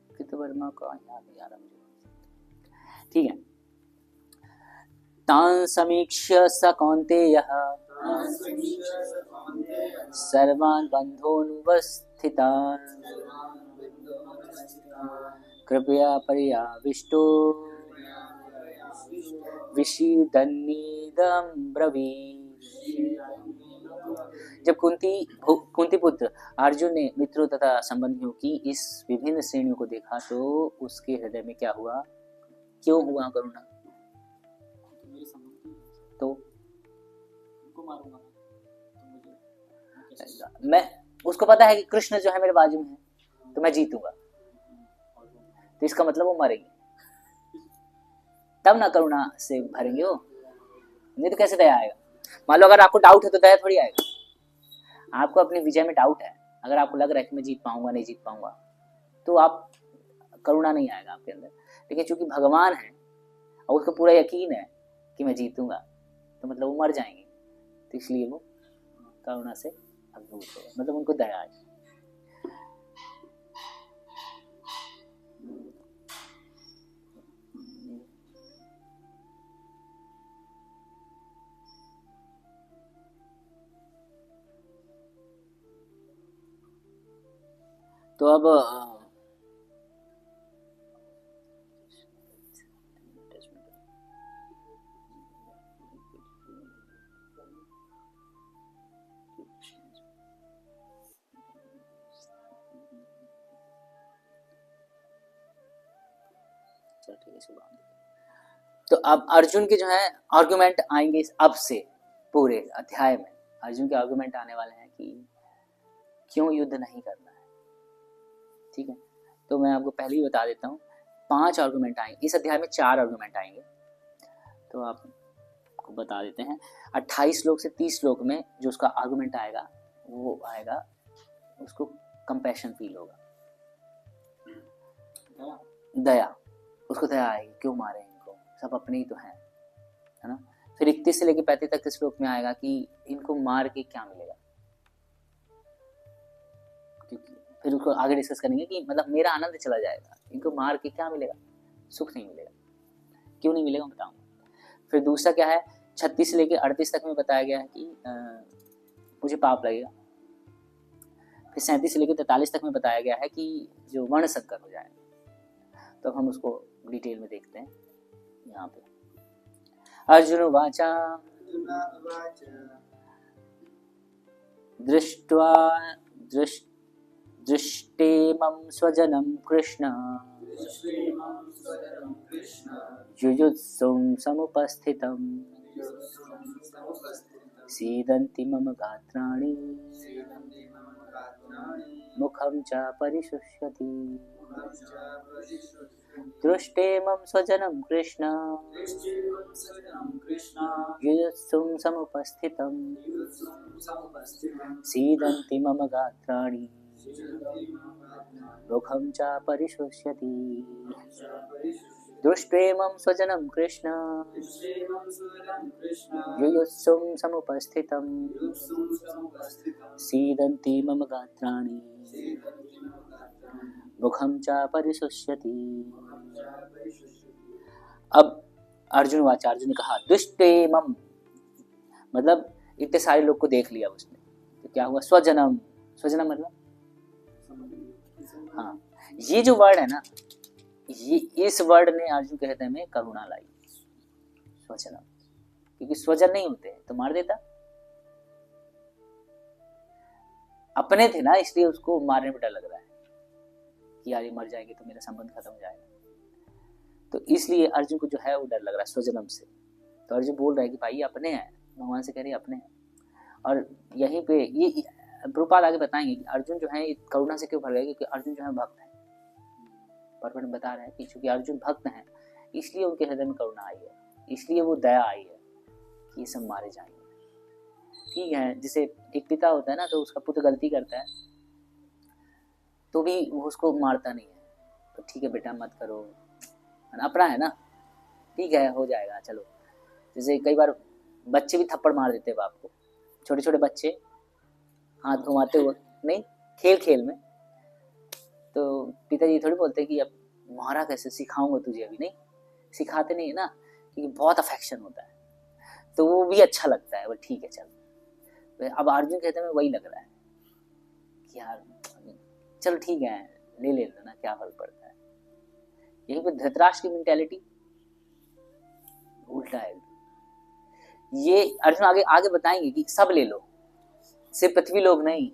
कृतवर्मा का याद नहीं आ रहा मुझे। ठीक है। तान् समीक्ष्य स कौन्तेयः सर्वान् बन्धूनुवस्थितान् कृपया पर्याविष्टो विषीदन्नीदं ब्रवीत्। जब कुंती पुत्र अर्जुन ने मित्रों तथा संबंधियों की इस विभिन्न श्रेणियों को देखा तो उसके हृदय में क्या हुआ? क्यों हुआ करुणा? तो मैं, उसको पता है कि कृष्ण जो है मेरे बाजू में है तो मैं जीतूंगा, तो इसका मतलब वो मरेंगे, तब ना करुणा से भरेंगे वो, नहीं तो कैसे दया आएगा? मान लो अगर आपको डाउट है तो दया थोड़ी आएगा। आपको अपनी विजय में डाउट है, अगर आपको लग रहा है कि मैं जीत पाऊंगा नहीं जीत पाऊंगा, तो आप करुणा नहीं आएगा आपके अंदर। लेकिन चूंकि भगवान है और उसको पूरा यकीन है कि मैं जीतूंगा, तो मतलब वो मर जाएंगे, तो इसलिए वो करुणा से अभिभूत हो, मतलब उनको दया आई। तो अब तो अब अर्जुन के जो है आर्गुमेंट आएंगे अब से पूरे अध्याय में। अर्जुन के आर्गुमेंट आने वाले हैं कि क्यों युद्ध नहीं करना है। ठीक है, तो मैं आपको पहले ही बता देता हूँ, 5 आर्गुमेंट आएंगे इस अध्याय में, 4 आर्गुमेंट आएंगे, तो आपको बता देते हैं। 28 श्लोक से 30 श्लोक में जो उसका आर्गुमेंट आएगा वो आएगा, उसको कंपैशन फील होगा, दया, उसको दया आएगी, क्यों मारे इनको, सब अपने ही तो हैं, है ना। फिर 31 से लेकर 35 तक के श्लोक में आएगा कि इनको मार के क्या मिलेगा, क्योंकि फिर उसको आगे डिस्कस करेंगे कि मतलब मेरा आनंद चला जाएगा, इनको मार के क्या मिलेगा, सुख नहीं मिलेगा, क्यों नहीं मिलेगा बताऊंगा। फिर दूसरा क्या है, 36 से लेकर 38 तक में बताया गया है कि मुझे पाप लगेगा। फिर 37 से लेकर 43 तक में बताया गया है कि जो वर्ण संकर हो जाएगा, तो हम उसको डिटेल में देखते हैं यहाँ पे। अर्जुन वाचा दृष्ट्वा दृष्टेमं स्वजनं कृष्ण युयुत्सुं समुपस्थितं सीदन्ति मम गात्राणि मुखं च परिशुष्यति। दृष्टेमं स्वजनं कृष्ण युयुत्सुं समुपस्थितं सीदन्ति मम गात्राणि मुखं च परिशुष्यति दृष्ट्वेमं स्वजनं कृष्ण युयुत्सुं समुपस्थितं सीदन्ति मम गात्राणि मुखं च परिशुष्यति। अब अर्जुन वाचा, अर्जुन ने कहा दुष्टेमम, मतलब इतने सारे लोग को देख लिया उसने, तो क्या हुआ? स्वजनम, स्वजनम मतलब हाँ, ये जो वर्ड है ना, ये इस वर्ड ने अर्जुन के हृदय में करुणा लाई, स्वजनम, क्योंकि स्वजन नहीं होते तो मार देता, अपने थे ना, इसलिए उसको मारने में डर लग रहा है कि यार ये मर जाएंगे तो मेरा संबंध खत्म हो जाएगा, तो इसलिए अर्जुन को जो है वो डर लग रहा है स्वजनम से। तो अर्जुन बोल रहा है कि भाई अपने हैं, भगवान से कह रहे हैं अपने हैं। और यहीं पे ये प्रभुपाद आगे बताएंगे कि अर्जुन जो है करुणा से क्यों भर गए, क्योंकि अर्जुन जो है भक्त है। परमात्मा बता रहे हैं कि चूंकि अर्जुन भक्त हैं इसलिए उनके हृदय में करुणा आई है, इसलिए वो दया आई है कि ये सब मारे जाएंगे। ठीक है, जैसे एक पिता होता है ना, तो उसका पुत्र गलती करता है तो भी वो उसको मारता नहीं है, तो ठीक है बेटा मत करो, अपना है ना, ठीक है हो जाएगा चलो। जैसे कई बार बच्चे भी थप्पड़ मार देते हैं बाप को, छोटे छोटे बच्चे हाथ घुमाते हुए, नहीं खेल खेल में, तो पिताजी थोड़ी बोलते कि अब मारा कैसे, सिखाऊंगा तुझे, अभी नहीं सिखाते नहीं है ना, क्योंकि बहुत अफेक्शन होता है तो वो भी अच्छा लगता है, वो ठीक है चलो। अब अर्जुन कहते हैं वही लग रहा है कि यार चलो ठीक है ले लो ना, क्या फर्क पड़ता है। यहीं पे धृतराष्ट्र की मेंटालिटी उल्टा है। ये अर्जुन आगे आगे बताएंगे कि सब ले लो, सिर्फ पृथ्वी लोग नहीं,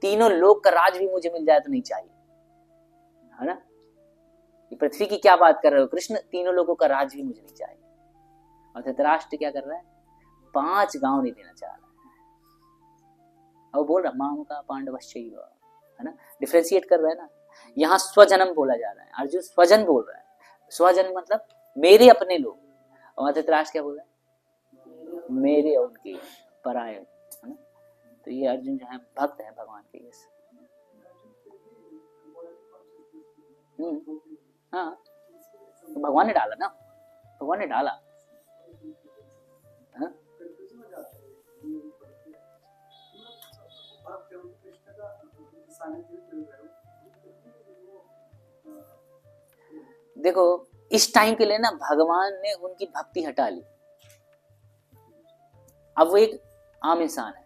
तीनों लोक का राज भी मुझे मिल जाए तो नहीं चाहिए, है ना। ये पृथ्वी की क्या बात कर रहे हो कृष्ण, तीनों लोगों का राज भी मुझे नहीं चाहिए। और धृतराष्ट्र क्या कर रहा है, 5 गांव नहीं देना चाह रहा है, और वो बोल रहा माम का पांडवश्चैव, है ना, डिफरेंशिएट कर रहा है ना। यहाँ स्वजनम बोला जा रहा है, अर्जुन स्वजन बोल रहा है, स्वजन मतलब मेरे अपने लोग, और धृतराष्ट्र क्या बोल रहा है, मेरे और उनके पराये, है ना। तो ये अर्जुन जो है भक्त है भगवान के। यस, हाँ तो भगवान ने डाला ना, भगवान ने डाला, हाँ? देखो इस टाइम के लिए ना भगवान ने उनकी भक्ति हटा ली, अब वो एक आम इंसान है,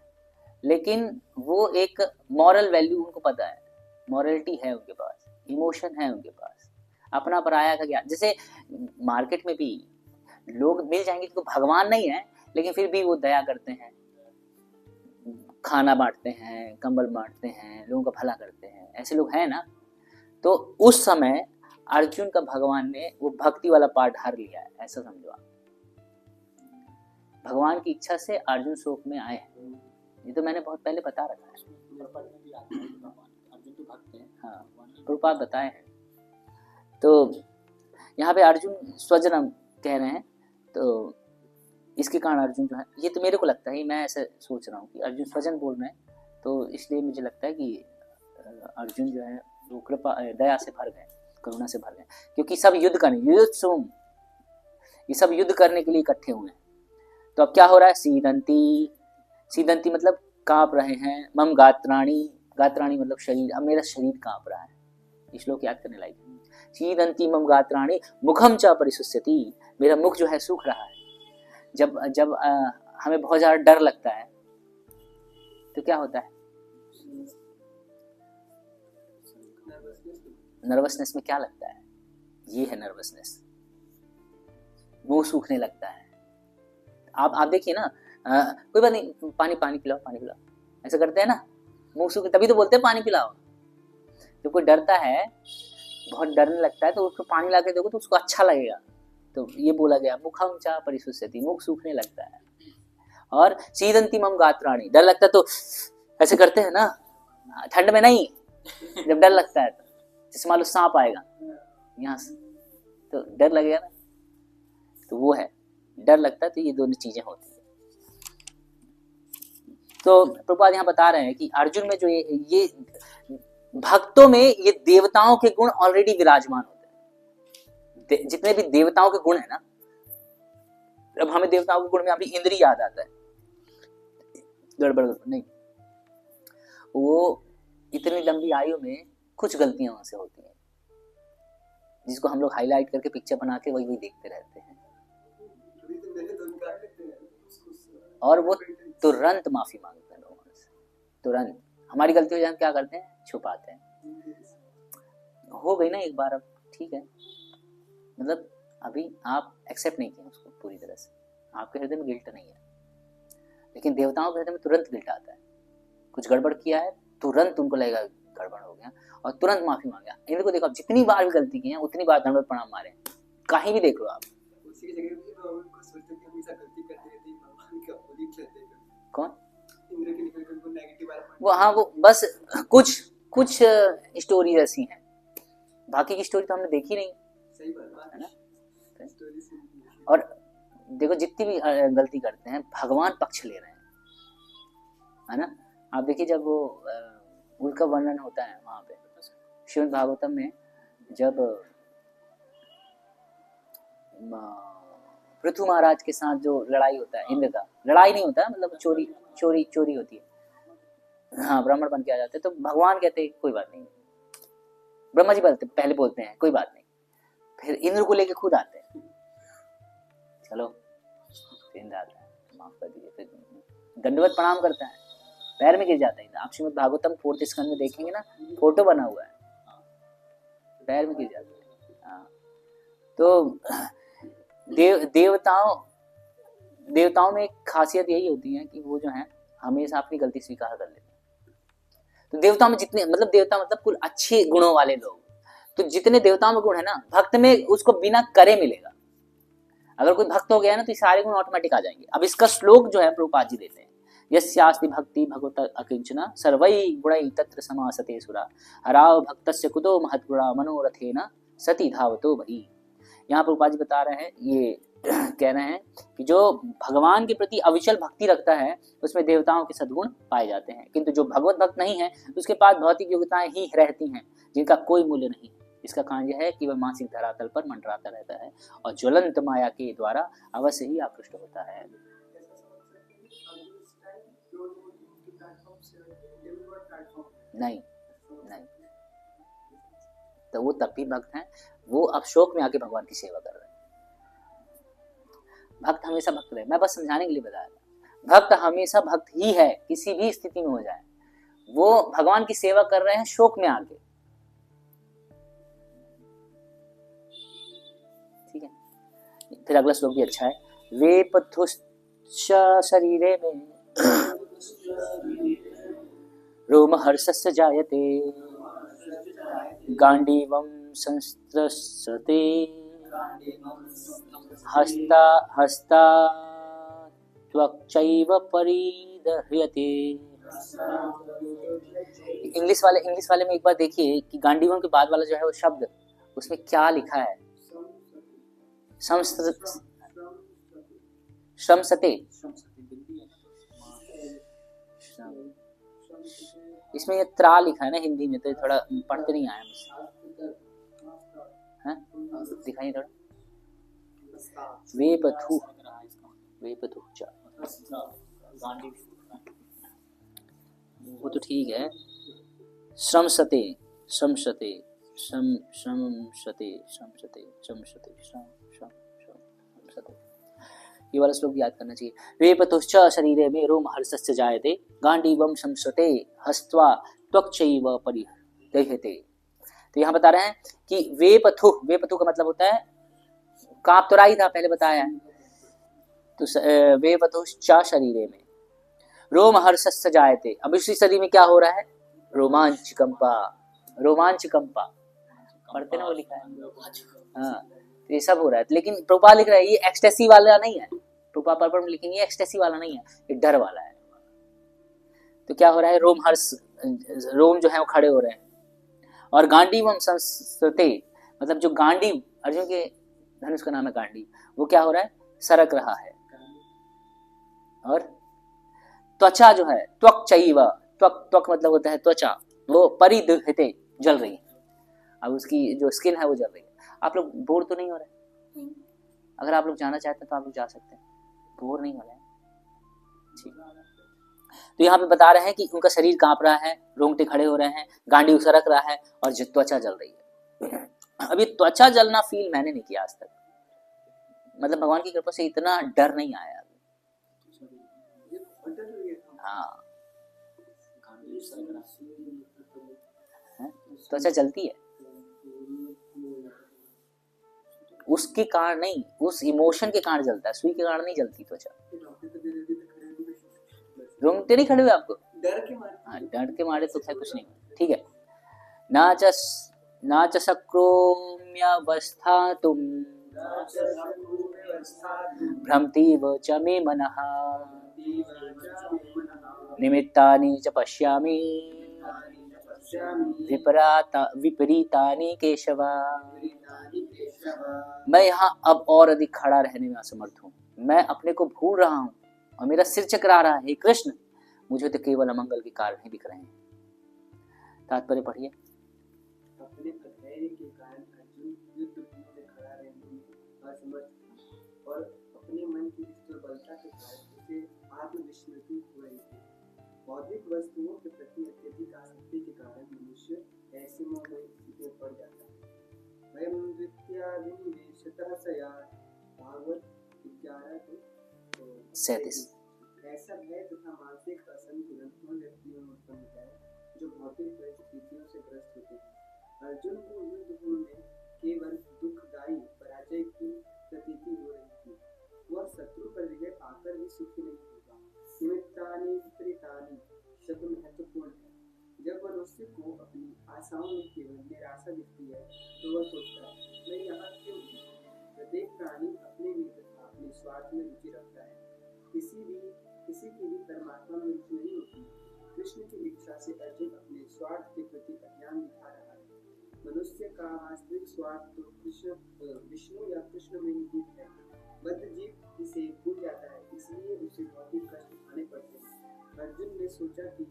लेकिन वो एक मॉरल वैल्यू उनको पता है, मॉरलिटी है उनके पास, इमोशन है उनके पास, अपना पराया का ज्ञान। जैसे मार्केट में भी लोग मिल जाएंगे तो भगवान नहीं है, लेकिन फिर भी वो दया करते हैं, खाना बांटते हैं, कंबल बांटते हैं, लोगों का भला करते हैं, ऐसे लोग हैं ना। तो उस समय अर्जुन का भगवान ने वो भक्ति वाला पार्ट हर लिया है, ऐसा समझो आप। भगवान की इच्छा से अर्जुन शोक में आए हैं, ये तो मैंने बहुत पहले बता रखा है, अर्जुन तो भक्त है, हाँ प्रभुपाद बताए हैं। तो यहाँ पे अर्जुन स्वजनम कह रहे हैं, तो इसके कारण अर्जुन जो है, ये तो मेरे को लगता है, मैं ऐसे सोच रहा हूँ कि अर्जुन स्वजन बोल रहे हैं, तो इसलिए मुझे लगता है कि अर्जुन जो है वो कृपा दया से भर गए, करुणा से भर गए, क्योंकि सब युद्ध करने, युद्धोत्सुम, ये सब युद्ध करने के लिए इकट्ठे हुए हैं। तो अब क्या हो रहा है, सीदंती, सीदंती मतलब कांप रहे हैं, मम गात्राणी, गात्राणी मतलब शरीर, अब मेरा शरीर कांप रहा है, ये श्लोक याद करने लायक है। सीदंती मम गात्राणी मुखम च परिशुष्यति, मेरा मुख जो है सूख रहा है। जब जब हमें बहुत ज्यादा डर लगता है तो क्या होता है, नर्वसनेस में क्या लगता है, ये है नर्वसनेस, मुंह सूखने लगता है। आप देखिए ना, कोई बात नहीं, पानी पानी पिलाओ, पानी पिलाओ, ऐसा करते हैं ना, मुंह सूखे, तभी तो बोलते हैं पानी पिलाओ। जब कोई डरता है, बहुत डरने लगता है, तो उसको पानी ला के देखो तो उसको अच्छा लगेगा, तो ये बोला गया मुखम च परिशुष्यति, मुख सूखने लगता है। और सीदंती मम गात्राणी, डर लगता है तो ऐसे करते हैं ना, ठंड में नहीं, जब डर लगता है तो जैसे मान लो सांप आएगा यहाँ से, तो डर लगेगा ना, तो वो है डर लगता है, तो ये दोनों चीजें होती है। तो प्रभुपाद यहाँ बता रहे हैं कि अर्जुन में जो ये भक्तों में ये देवताओं के गुण ऑलरेडी विराजमान होते हैं। जितने भी देवताओं के गुण है ना, अब हमें देवताओं के गुण में अभी इंद्र याद आता है, गड़बड़ नहीं, वो इतनी लंबी आयु में कुछ गलतियां वहां से होती हैं जिसको हम लोग हाईलाइट करके पिक्चर बना के वही वही देखते रहते हैं, और वो तुरंत माफी मांगते हैं लोगों से। तुरंत हमारी गलती हो जाए क्या करते हैं, छुपाते हैं। हो गई ना एक बार, अब ठीक है, मतलब अभी आप एक्सेप्ट नहीं किए उसको पूरी तरह से, आपके हृदय में गिल्ट नहीं है, लेकिन देवताओं के हृदय में तुरंत गिल्ट आता है। कुछ गड़बड़ किया है, तुरंत उनको लगेगा गड़बड़ हो गया और तुरंत माफी मांगा। इनको को देखो, आप जितनी बार भी गलती की है उतनी बार दंडवत प्रणाम मारे, कहीं भी देख लो आप। उसी जगह भी भगवान को सोचते कि हमेशा गलती करते रहते हैं, भगवान का अपोजिट रहते हैं। कौन? इंद्र के निकल कर वो नेगेटिव वाला वो, हाँ, वो बस कुछ स्टोरी ऐसी हैं, बाकी की स्टोरी तो हमने देखी नहीं, सही बात है ना। स्टोरी से और देखो जितनी भी गलती करते हैं भगवान पक्ष ले रहे हैं, है ना। आप देखिए जब वो उनका वर्णन होता है वहां पे श्रीमद् भागवतम में, जब पृथु महाराज के साथ जो लड़ाई होता है, इंद्र का लड़ाई नहीं होता है, मतलब चोरी होती है, हाँ, ब्राह्मण बन के आ जाते हैं, तो भगवान कहते हैं कोई बात नहीं, ब्रह्मा जी पहले बोलते हैं कोई बात नहीं, फिर इंद्र को लेके खुद आते हैं, चलो इंद्र आता है, माफ कर दीजिए, फिर दंडवत प्रणाम करता है, पैर में गिर जाता है। आप श्रीमद् भागवतम 4th स्कंद में देखेंगे ना, फोटो बना हुआ है, पैर में गिर जाता है। हाँ, तो देवताओं में एक खासियत यही होती है कि वो जो है हमेशा अपनी गलती स्वीकार कर लेते हैं। तो देवताओं में जितने, मतलब देवता मतलब कुल अच्छे गुणों वाले लोग, तो जितने देवताओं में गुण है ना, भक्त में उसको बिना करे मिलेगा। अगर कोई भक्त हो गया ना तो ये सारे गुण ऑटोमेटिक आ जाएंगे। अब इसका श्लोक जो है प्रभुपाद जी देते हैं, यस्यास्ति भक्ति भगवत अकिंचना सर्वै गुणै तत्र समासते सुरा हराव भक्तस्य कुतो महत्गुणा मनोरथेन सती धावतो भई। यहाँ प्रभुपाद जी बता रहे हैं, ये कह रहे हैं कि जो भगवान के प्रति अविचल भक्ति रखता है उसमें देवताओं के सद्गुण पाए जाते हैं, किंतु जो भगवत भक्त नहीं है उसके पास भौतिक योग्यताएं ही रहती हैं जिनका कोई मूल्य नहीं है। इसका कारण यह है कि वह मानसिक धरातल पर मंडराता रहता है और ज्वलंत माया के द्वारा अवश्य ही आकृष्ट होता है। नहीं, तो वो तब भी भक्त हैं, वो अब शोक में आके भगवान की सेवा कर रहे हैं। भक्त हमेशा भक्त रहे, मैं बस समझाने के लिए बताया था, भक्त हमेशा भक्त ही है, किसी भी स्थिति में हो जाए, वो भगवान की सेवा कर रहे हैं शोक में आके, ठीक है। फिर अगला श्लोक भी अच्छा है, वे पथुश्च शरीरे में रोम हर्षस्य जायते गांडीवं संस्त्रसते हस्ता त्वक्चैव परिदह्यते। इंग्लिश वाले में एक बार देखिए कि गांडीवम के बाद वाला जो है वो शब्द, उसमें क्या लिखा है, श्रमसते, इसमें ये त्रा लिखा है ना हिंदी में, तो थोड़ा पढ़ते नहीं आया मुझे, दिखाइए थोड़ा। वेपथु वो तो ठीक है, श्रमसते ये वाला श्लोक याद करना चाहिए। वेपथुश्च शरीरे में रोम हर्षस्य जायते गांडीवम संसते हस्त्वा त्वक्चैव परिदह्यते। तो यहाँ बता रहे हैं कि वेपथु का मतलब होता है कांप तो रहा ही था, पहले बताया है। तो वेपथुश्च शरीरे में रोम हर्षस्य जायते, अब इसी शरीर में क्या हो रहा है, रोमांच कंपा पढ़ते ना, वो लिखा है, हाँ, ये सब हो रहा है। लेकिन प्रभुपाद लिख रहा है ये एक्सटेसी वाला नहीं है, प्रभुपाद पर में लिखेंगे एक्सटेसी वाला नहीं है, ये डर वाला है। तो क्या हो रहा है, रोम जो है वो खड़े हो रहे हैं, और गांडीवम संस्कृते, मतलब जो गांडीव, अर्जुन के धनुष का नाम है गांडीव, वो क्या हो रहा है, सरक रहा है। और त्वचा जो है, त्वक मतलब होता है त्वचा, वो परिदृहते जल रही है, अब उसकी जो स्किन है वो जल रही है। आप लोग बोर तो नहीं हो रहे? अगर आप लोग जाना चाहते हैं तो आप लोग जा सकते हैं, बोर नहीं हो रहे हैं। ठीक। तो यहाँ पे बता रहे हैं कि उनका शरीर कांप रहा है, रोंगटे खड़े हो रहे हैं, गांडी उसरक रहा है और जो त्वचा जल रही है। अब ये त्वचा जलना फील मैंने नहीं किया आज तक, मतलब भगवान की कृपा से इतना डर नहीं आया। हाँ, त्वचा जलती है उसके कारण नहीं, उस इमोशन के कारण जलता है, सुई के कारण नहीं जलती त्वचा। रोंगटे नहीं खड़े हुए आपको? डर के मारे। हाँ, डर के मारे तो खैर कुछ नहीं। ठीक है। नाच शक्रोम्यवस्थातुं भ्रमतीव च मे मनः निमित्तानि च पश्यामि विपरीतानि केशव। मैं यहाँ अब और अधिक खड़ा रहने में असमर्थ हूँ, मैं अपने को भूल रहा हूँ और मेरा सिर चकरा रहा है। हे कृष्ण, मुझे तो केवल अमंगल के कारण ही दिख रहे हैं। तात्पर्य पढ़िए। अपने अधैर्य के कारण अर्जुन युद्ध भूमि में खड़ा रहने में असमर्थ था और अपने मन की दुर्बलता के कारण उसे आत्मविस्मृति हो रही थी। भौतिक वस्तुओं के प्रति अत्यधिक आसक्ति के कारण मनुष्य ऐसे मोह में पड़ जाता है। वयम द्वितीयादिनिवेशतः सया भागवत 37। ऐसा भय तथा मानसिक असंतुलन उन व्यक्तियों में उत्पन्न होता है जो भौतिक परिस्थितियों से ग्रस्त होते हैं। अर्जुन को युद्ध भूमि में केवल दुखदायी पराजय की प्रतीति हो रही थी। वह शत्रु पर विजय पाकर भी सुखी नहीं होगा। निमित्तानि विपरीतानि शब्द महत्वपूर्ण है। जब मनुष्य को अपनी आशाओं में केवल निराशा दिखती है तो वह सोचता है, मैं यहाँ क्यों हूँ? प्रत्येक प्राणी अपने में तथा अपने स्वार्थ में रुचि रखता है। किसी की भी परमात्मा में रुचि नहीं होती। कृष्ण की इच्छा से अर्जुन अपने स्वार्थ के प्रति अज्ञान दिखा रहा है। मनुष्य का वास्तविक स्वार्थ तो विष्णु या कृष्ण में निहित है। बद्ध जीव इसे भूल जाता है, इसलिए उसे भौतिक कष्ट उठाने पड़ते हैं। अर्जुन ने सोचा कि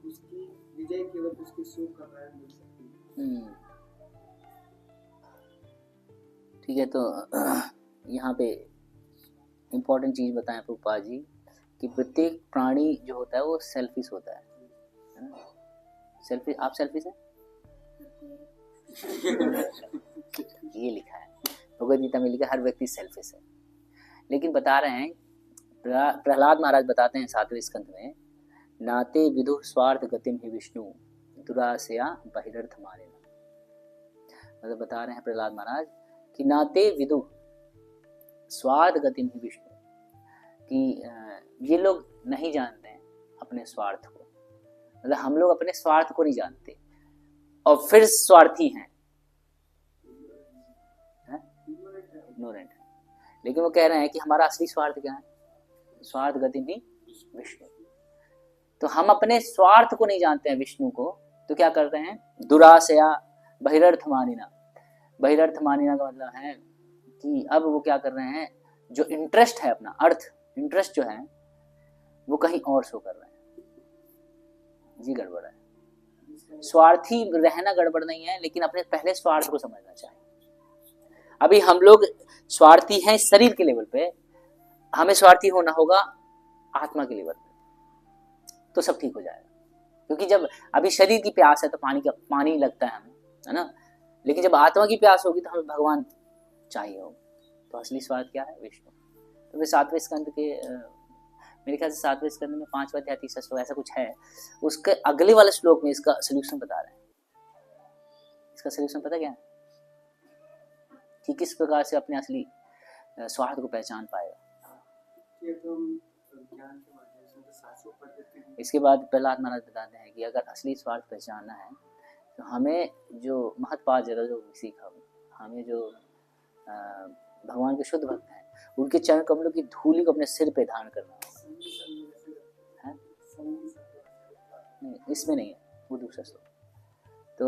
उसकी विजय केवल उसके शोक का कारण बन सकती है। ठीक है। तो यहाँ पे इम्पोर्टेंट चीज बताएं प्रभुपाद जी कि प्रत्येक प्राणी जो होता है वो सेल्फिश होता है ना? सेल्फिश, आप सेल्फिश हैं? ये लिखा है भगवद गीता में, लिखा हर व्यक्ति सेल्फिश है। लेकिन बता रहे हैं, प्रहलाद महाराज बताते हैं 7वें स्कंध में, नाते विदु स्वार्थ गतिम ही विष्णु दुरासया बहिरर्थ मारेना। मतलब बता रहे हैं प्रहलाद महाराज कि नाते विदु स्वार्थ गतिम ही विष्णु, कि ये लोग नहीं जानते हैं अपने स्वार्थ को। मतलब हम लोग अपने स्वार्थ को नहीं जानते और फिर स्वार्थी हैं, इग्नोरेंट है। लेकिन वो कह रहे हैं कि हमारा असली स्वार्थ क्या है? स्वार्थ गति भी विष्णु। तो हम अपने स्वार्थ को नहीं जानते हैं, विष्णु को, तो क्या करते हैं? दुराशया बहिरर्थ मानिना। बहिरर्थ मानिना का मतलब है कि अब वो क्या कर रहे हैं, जो इंटरेस्ट है अपना, अर्थ इंटरेस्ट जो है वो कहीं और शो कर रहे हैं। जी गड़बड़ है। स्वार्थी रहना गड़बड़ नहीं है, लेकिन अपने पहले स्वार्थ को समझना चाहिए। अभी हम लोग स्वार्थी हैं शरीर के लेवल पे, हमें स्वार्थी होना होगा आत्मा के लेवल पे, तो सब ठीक हो जाएगा। क्योंकि जब अभी शरीर की प्यास है तो पानी लगता है हमें, है ना? लेकिन जब आत्मा की प्यास होगी तो हमें भगवान चाहिए होगा। तो असली स्वार्थ क्या है? विष्णु। तो वे 7वें स्कंद के मेरे ख्याल से 7वें स्कंद में 5वां अध्याय 3रा श्लोक ऐसा कुछ है, उसके अगले वाले श्लोक में इसका सोल्यूशन बता रहे हैं। इसका सोल्यूशन पता क्या है? कि किस प्रकार से अपने असली स्वार्थ को पहचान पाएगा। इसके बाद प्रहलाद महाराज बताते हैं कि अगर असली स्वार्थ पहचानना है तो हमें जो महत्पाद जो सीखा, हमें जो भगवान के शुद्ध भक्त हैं उनके चरण कमलों की धूली को अपने सिर पे धारण करना है। नहीं, इसमें नहीं है, वो दूसरा श्लोक। तो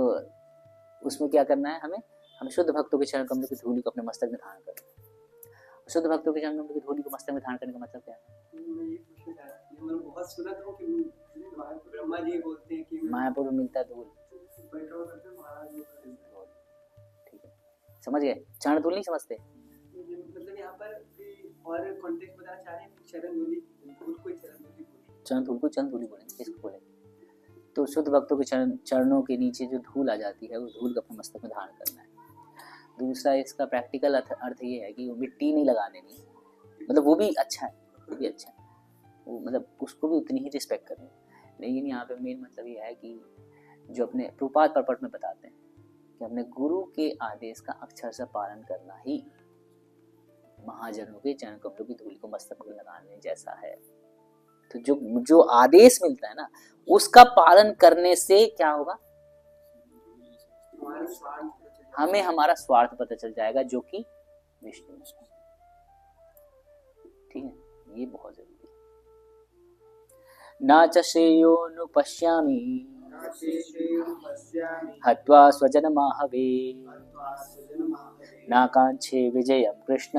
उसमें क्या करना है? हमें शुद्ध भक्तों के चरण कमलों की धूली को अपने मस्तक में धारण करना है। शुद्ध भक्तों के चरण कमलों की धूली को मस्तक में धारण करने का मतलब क्या है? मैं बहुत सुना था कि ब्रह्मा जी बोलते हैं कि मायापुर में मिलता है धूल, समझ गए? चरण धूल नहीं समझते? मतलब यहाँ पर भी और कॉन्टेक्स्ट बताना चाह रहे हैं कि चरण धूली धूल को चरण धूली बोले। चरण धूल को चरण धूली बोलेंगे, किसको बोलेंगे? तो शुद्ध भक्तों के चरणों के नीचे जो धूल आ जाती है, उस धूल को अपने मस्तक में धारण करना है। दूसरा इसका प्रैक्टिकल अर्थ ये है कि वो मिट्टी नहीं लगाने नहीं, मतलब वो भी अच्छा है, वो भी अच्छा है, वो मतलब उसको भी उतनी ही रिस्पेक्ट करनी। लेकिन यहाँ पे मेन मतलब ये है कि जो अपने प्रभुपाद परपट में बताते हैं कि अपने गुरु के आदेश का अक्षर से पालन करना ही महाजनों के चरण कमलों की धूल को मस्तक में लगाने जैसा है। तो जो आदेश मिलता है ना, उसका पालन करने से क्या होगा? हमें हमारा स्वार्थ पता चल जाएगा, जो कि विष्णु। ठीक है, ये बहुत जरूरी है। ना च श्रेयोनुपश्यामि हत्वा स्वजनमाहवे ना कांक्षे विजयं कृष्ण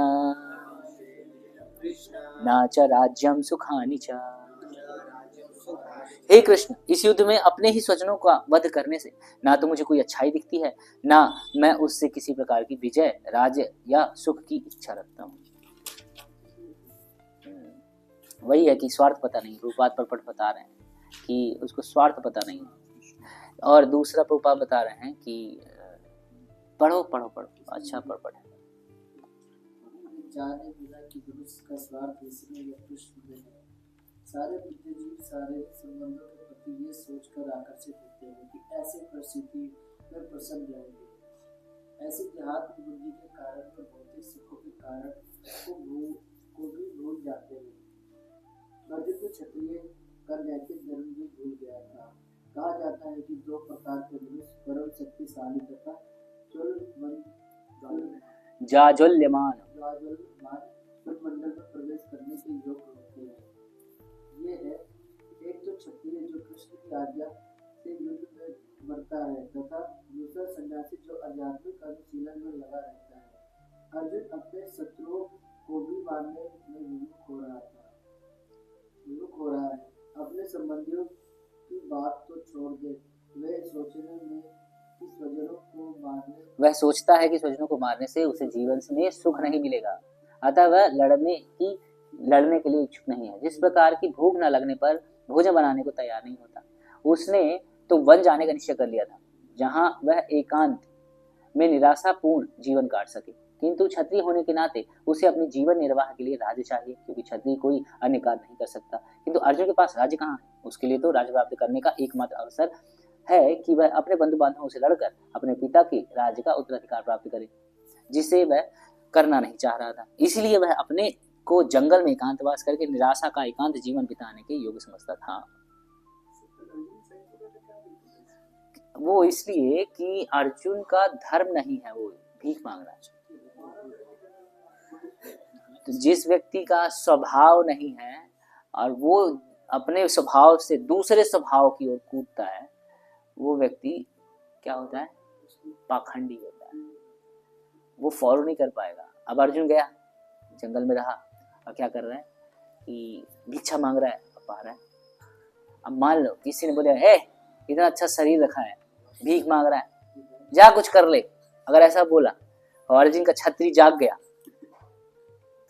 ना च राज्यं सुखानि च। हे कृष्ण, इस युद्ध में अपने ही स्वजनों का वध करने से ना तो मुझे कोई अच्छाई दिखती है, ना मैं उससे किसी प्रकार की विजय, राज्य या सुख की इच्छा रखता हूँ। वही है कि स्वार्थ पता नहीं। प्रभुपाद परपट बता रहे हैं कि उसको स्वार्थ पता नहीं। और दूसरा प्रभुपाद बता रहे हैं कि पढ़ो पढ़ो पढ़ो, अच्छा परपट है। जाने बिना कि मनुष्य का स्वार्थ इसमें या पुष्प में है। सारे बुद्धिजीवी सारे संबंधों के प्रति ये सोचकर आकर्षित होते हैं कि ऐसी परिस्थिति में प्रसन्न रहेंगे। ऐसी देहात्म बुद्धि के कारण व भौतिक सुखों के कारण को भी भूल जाते हैं। अर्जुन को क्षत्रिय का नैतिक धर्म भी भूल गया था। कहा जाता है कि दो प्रकार के मनुष्य परम शक्तिशाली तथा जाज्वल्यमान मंडल में प्रवेश करने के योग्य होते हैं। ये है, एक तो क्षत्रिय जो कृष्ण की आज्ञा से युद्ध में मरता है, तथा दूसरा सन्यासी जो आध्यात्मिक अनुशीलन में लगा रहता है। अर्जुन अपने शत्रुओं को भी मारने में विमुख हो रहा है। अपने संबंधियों की बात तो छोड़ दे, वह सोचता है कि स्वजनों को मारने से उसे जीवन में सुख नहीं मिलेगा, अतः वह लड़ने के लिए इच्छुक नहीं है। जिस प्रकार की भूख न लगने पर भोजन बनाने को तैयार नहीं होता, उसने तो वन जाने का निश्चय कर लिया था, जहां वह एकांत में निराशापूर्ण जीवन काट सके। किंतु क्षत्रिय होने के नाते उसे अपने जीवन निर्वाह के लिए राज्य चाहिए, क्योंकि क्षत्रिय कोई अन्य कार्य नहीं कर सकता। किंतु अर्जुन के पास राज्य कहाँ है? उसके लिए तो राज्य प्राप्त करने का एकमात्र अवसर है कि वह अपने बंधु बांधवों से लड़कर अपने पिता के राज्य का उत्तराधिकार प्राप्त करे, जिसे वह करना नहीं चाह रहा था। इसलिए वह अपने को जंगल में एकांतवास करके निराशा का एकांत जीवन बिताने के योग्य समझता था। वो इसलिए कि अर्जुन का धर्म नहीं है, वो भीख मांग रहा है। तो जिस व्यक्ति का स्वभाव नहीं है और वो अपने स्वभाव से दूसरे स्वभाव की ओर कूदता है, वो व्यक्ति क्या होता है? पाखंडी होता है। वो फॉलो नहीं कर पाएगा। अब अर्जुन गया जंगल में रहा और क्या कर रहा है कि भिक्षा मांग रहा है, पा रहा है। अब मान लो किसी ने बोला, हे इतना अच्छा शरीर रखा है, भीख मांग रहा है, जा कुछ कर ले। अगर ऐसा बोला और अर्जुन का छत्री जाग गया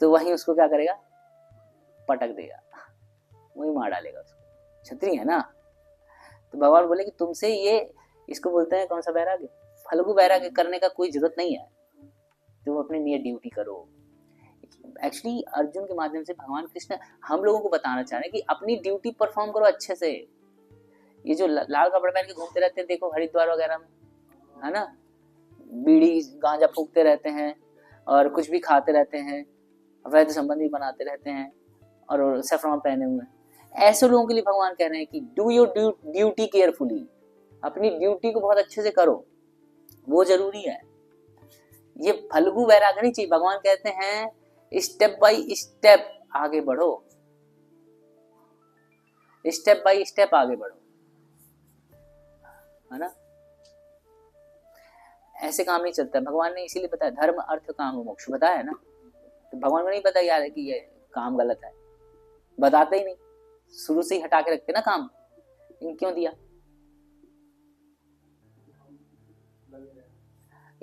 तो वहीं उसको क्या करेगा? पटक देगा, वहीं मार डालेगा उसको। छत्री है ना। तो भगवान बोले कि तुमसे ये, इसको बोलते हैं कौन सा वैराग्य? फल्गु वैराग्य करने का कोई जरूरत नहीं है। तुम अपनी नियत ड्यूटी करो। एक्चुअली अर्जुन के माध्यम से भगवान कृष्ण हम लोगों को बताना चाह रहे हैं कि अपनी ड्यूटी परफॉर्म करो अच्छे से। ये जो लाल कपड़े पहन के घूमते रहते हैं, देखो हरिद्वार वगैरह में, है ना, बीड़ी गांजा फूकते रहते हैं और कुछ भी खाते रहते हैं, अवैध संबंध भी बनाते रहते हैं और सैफरॉन पहने हुए हैं। ऐसे लोगों के लिए भगवान कह रहे हैं कि डू योर ड्यूटी केयरफुली। अपनी ड्यूटी को बहुत अच्छे से करो, वो जरूरी है। ये फल्गु वैराग्य नहीं चाहिए। भगवान कहते हैं स्टेप बाय स्टेप आगे बढ़ो, स्टेप बाय स्टेप आगे बढ़ो, है ना। ऐसे काम नहीं चलता। भगवान ने इसीलिए बताया धर्म अर्थ काम मोक्ष बताया है ना। तो भगवान को नहीं पता यार कि ये काम गलत है, बताते ही नहीं, शुरू से ही हटा के रखते ना काम। क्यों दिया?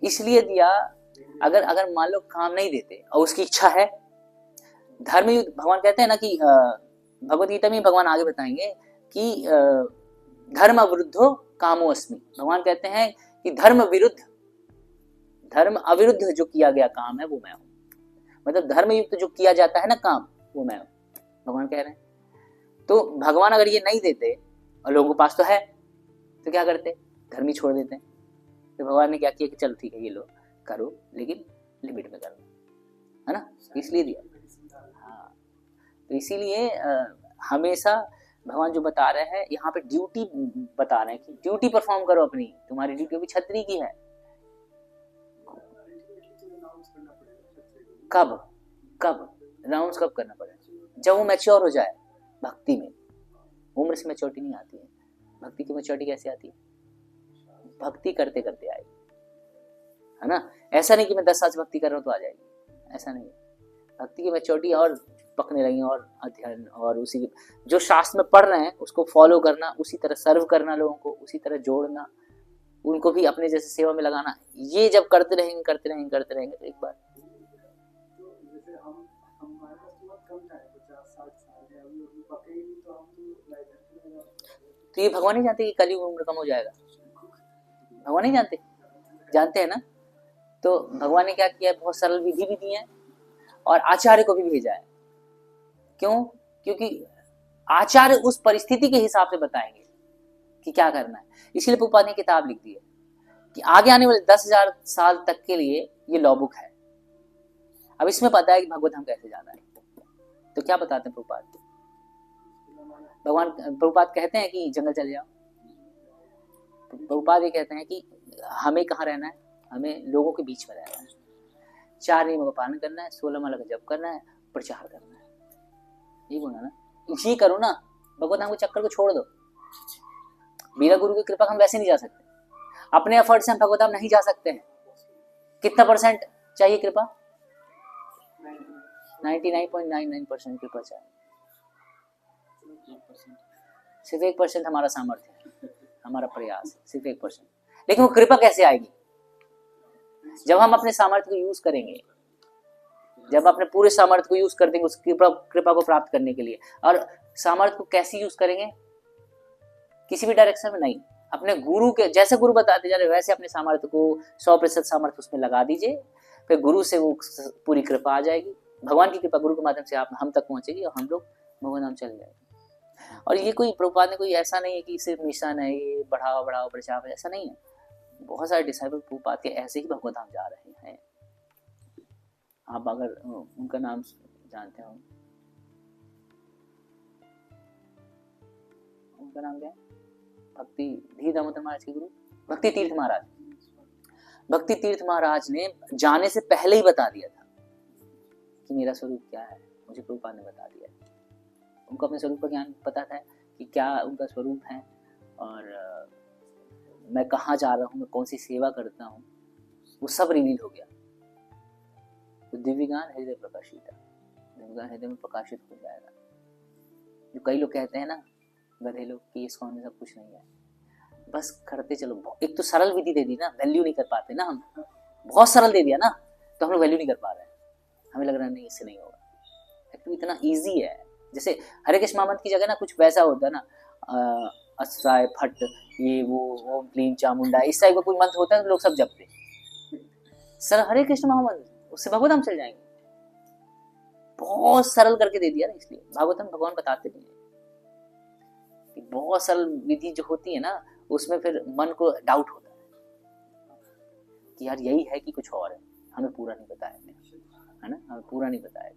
इसलिए दिया अगर अगर मान लो काम नहीं देते और उसकी इच्छा है, धर्म युद्ध भगवान कहते हैं ना कि भगवत गीता में भगवान आगे बताएंगे कि धर्म अविरुद्धो कामो अस्मि। भगवान कहते हैं कि धर्म अविरुद्ध जो किया गया काम है वो मैं हूं, मतलब धर्म युक्त जो किया जाता है ना काम, वो मैं हूं, भगवान कह रहे हैं। तो भगवान अगर ये नहीं देते और लोगों के पास तो है, तो क्या करते? धर्म ही छोड़ देते हैं। तो भगवान ने क्या किया कि चलो ठीक है ये लो करो, लेकिन लिमिट में करो, है ना, इसलिए दिया। हाँ, तो इसीलिए हमेशा भगवान जो बता रहे हैं यहाँ पे ड्यूटी बता रहे हैं कि ड्यूटी परफॉर्म करो अपनी, तुम्हारी ड्यूटी अभी छत्री की है। कब अनाउंस कब करना पड़ेगा? जब वो मैच्योर हो जाए भक्ति में। उम्र से मैच्योरिटी नहीं आती है, भक्ति की मैच्योरिटी कैसे आती है? भक्ति करते करते आएगी, है ना। ऐसा नहीं कि मैं 10 साल से भक्ति कर रहा हूँ तो आ जाएगी, ऐसा नहीं है। भक्ति की मैच्योरिटी और पकने लगी, और अध्ययन और उसी जो शास्त्र में पढ़ रहे हैं उसको फॉलो करना, उसी तरह सर्व करना, लोगों को उसी तरह जोड़ना, उनको भी अपने जैसे सेवा में लगाना। ये जब करते रहेंगे तो एक बार तो ये भगवान नहीं जानते कि कलयुग में उम्र कम हो जाएगा? भगवान नहीं जानते हैं ना। तो भगवान ने क्या किया? बहुत सरल विधि भी दी है और आचार्य को भी भेजा है। क्यों? क्योंकि आचार्य उस परिस्थिति के हिसाब से बताएंगे कि क्या करना है। इसीलिए प्रभुपाद ने किताब लिख दी है कि आगे आने वाले 10,000 साल तक के लिए ये लॉ बुक है। अब इसमें पता है कि भगवत धाम कैसे जाना है। तो क्या बताते हैं प्रभुपाद? प्रभुपाद कहते हैं कि जंगल चले जाओ। प्रभुपाद ये कहते हैं कि हमें कहाँ रहना है? हमें लोगों के बीच में रहना है, 4 नियमों का पालन करना है, 16 माला का जप करना है, प्रचार करना है। ये बोला ना, ये करो ना, भगवत धाम के चक्कर को छोड़ दो। बिना गुरु की कृपा हम वैसे नहीं जा सकते, अपने एफर्ट से हम भगवत धाम नहीं जा सकते हैं। कितना % चाहिए कृपा? 99.99% कृपा चाहिए। सिर्फ 1% हमारा सामर्थ्य है, हमारा प्रयास है, सिर्फ 1%। लेकिन वो कृपा कैसे आएगी? जब हम अपने सामर्थ्य को यूज करेंगे, जब अपने पूरे सामर्थ्य को यूज कर देंगे उस कृपा को प्राप्त करने के लिए। और सामर्थ्य को कैसे यूज करेंगे? किसी भी डायरेक्शन में नहीं, अपने गुरु के जैसे गुरु बताते जा रहे वैसे अपने सामर्थ्य को 100% सामर्थ्य उसमें लगा दीजिए, फिर गुरु से वो पूरी कृपा आ जाएगी। भगवान की कृपा गुरु के माध्यम से आप हम तक पहुंचेगी और हम लोग भगवान धाम चले जाएंगे। और ये कोई प्रभुपाद ने कोई ऐसा नहीं है कि सिर्फ मिशन है ये बढ़ाओ प्रचार है, ऐसा नहीं है। बहुत सारे डिसाइपल प्रभुपाद के ऐसे ही भगवत धाम जा रहे हैं। आप अगर उनका नाम जानते हो, उनका नाम क्या है? भक्ति धीर दामोदर महाराज के गुरु भक्ति तीर्थ महाराज। भक्ति तीर्थ महाराज ने जाने से पहले ही बता दिया था कि मेरा स्वरूप क्या है, मुझे प्रभुपाद ने बता दिया। उनको अपने स्वरूप का ज्ञान पता था कि क्या उनका स्वरूप है और मैं कहाँ जा रहा हूँ, मैं कौन सी सेवा करता हूँ, वो सब रिवील हो गया। तो दिव्य ज्ञान हृदय प्रकाशित है, दिव्य ज्ञान हृदय में प्रकाशित हो जाएगा। जो कई लोग कहते हैं ना, गधे लोग, कि इसको में सब कुछ नहीं है, बस करते चलो। एक तो सरल विधि दे दी ना, वैल्यू नहीं कर पाते ना हम, बहुत सरल दे दिया ना, तो हम लोग वैल्यू नहीं कर पा रहे हैं। हमें लग रहा है नहीं इससे नहीं होगा, एक्चुअली इतना ईजी है। जैसे हरे कृष्ण महामंत्र की जगह ना कुछ वैसा होता है ना, अस्राय फट ये वो ओम क्लीम चामुंडा, इस टाइप का कोई मंत्र होता है तो लोग सब जपते। सर हरे कृष्ण महामंत्र, उससे भगवत हम चल जाएंगे। बहुत सरल करके दे दिया ना, इसलिए भागवतम भगवान बताते भी हैं कि बहुत सरल विधि जो होती है ना, उसमें फिर मन को डाउट होता है कि यार यही है कि कुछ और है, हमें पूरा नहीं बताया, है ना, हमें पूरा नहीं बताया।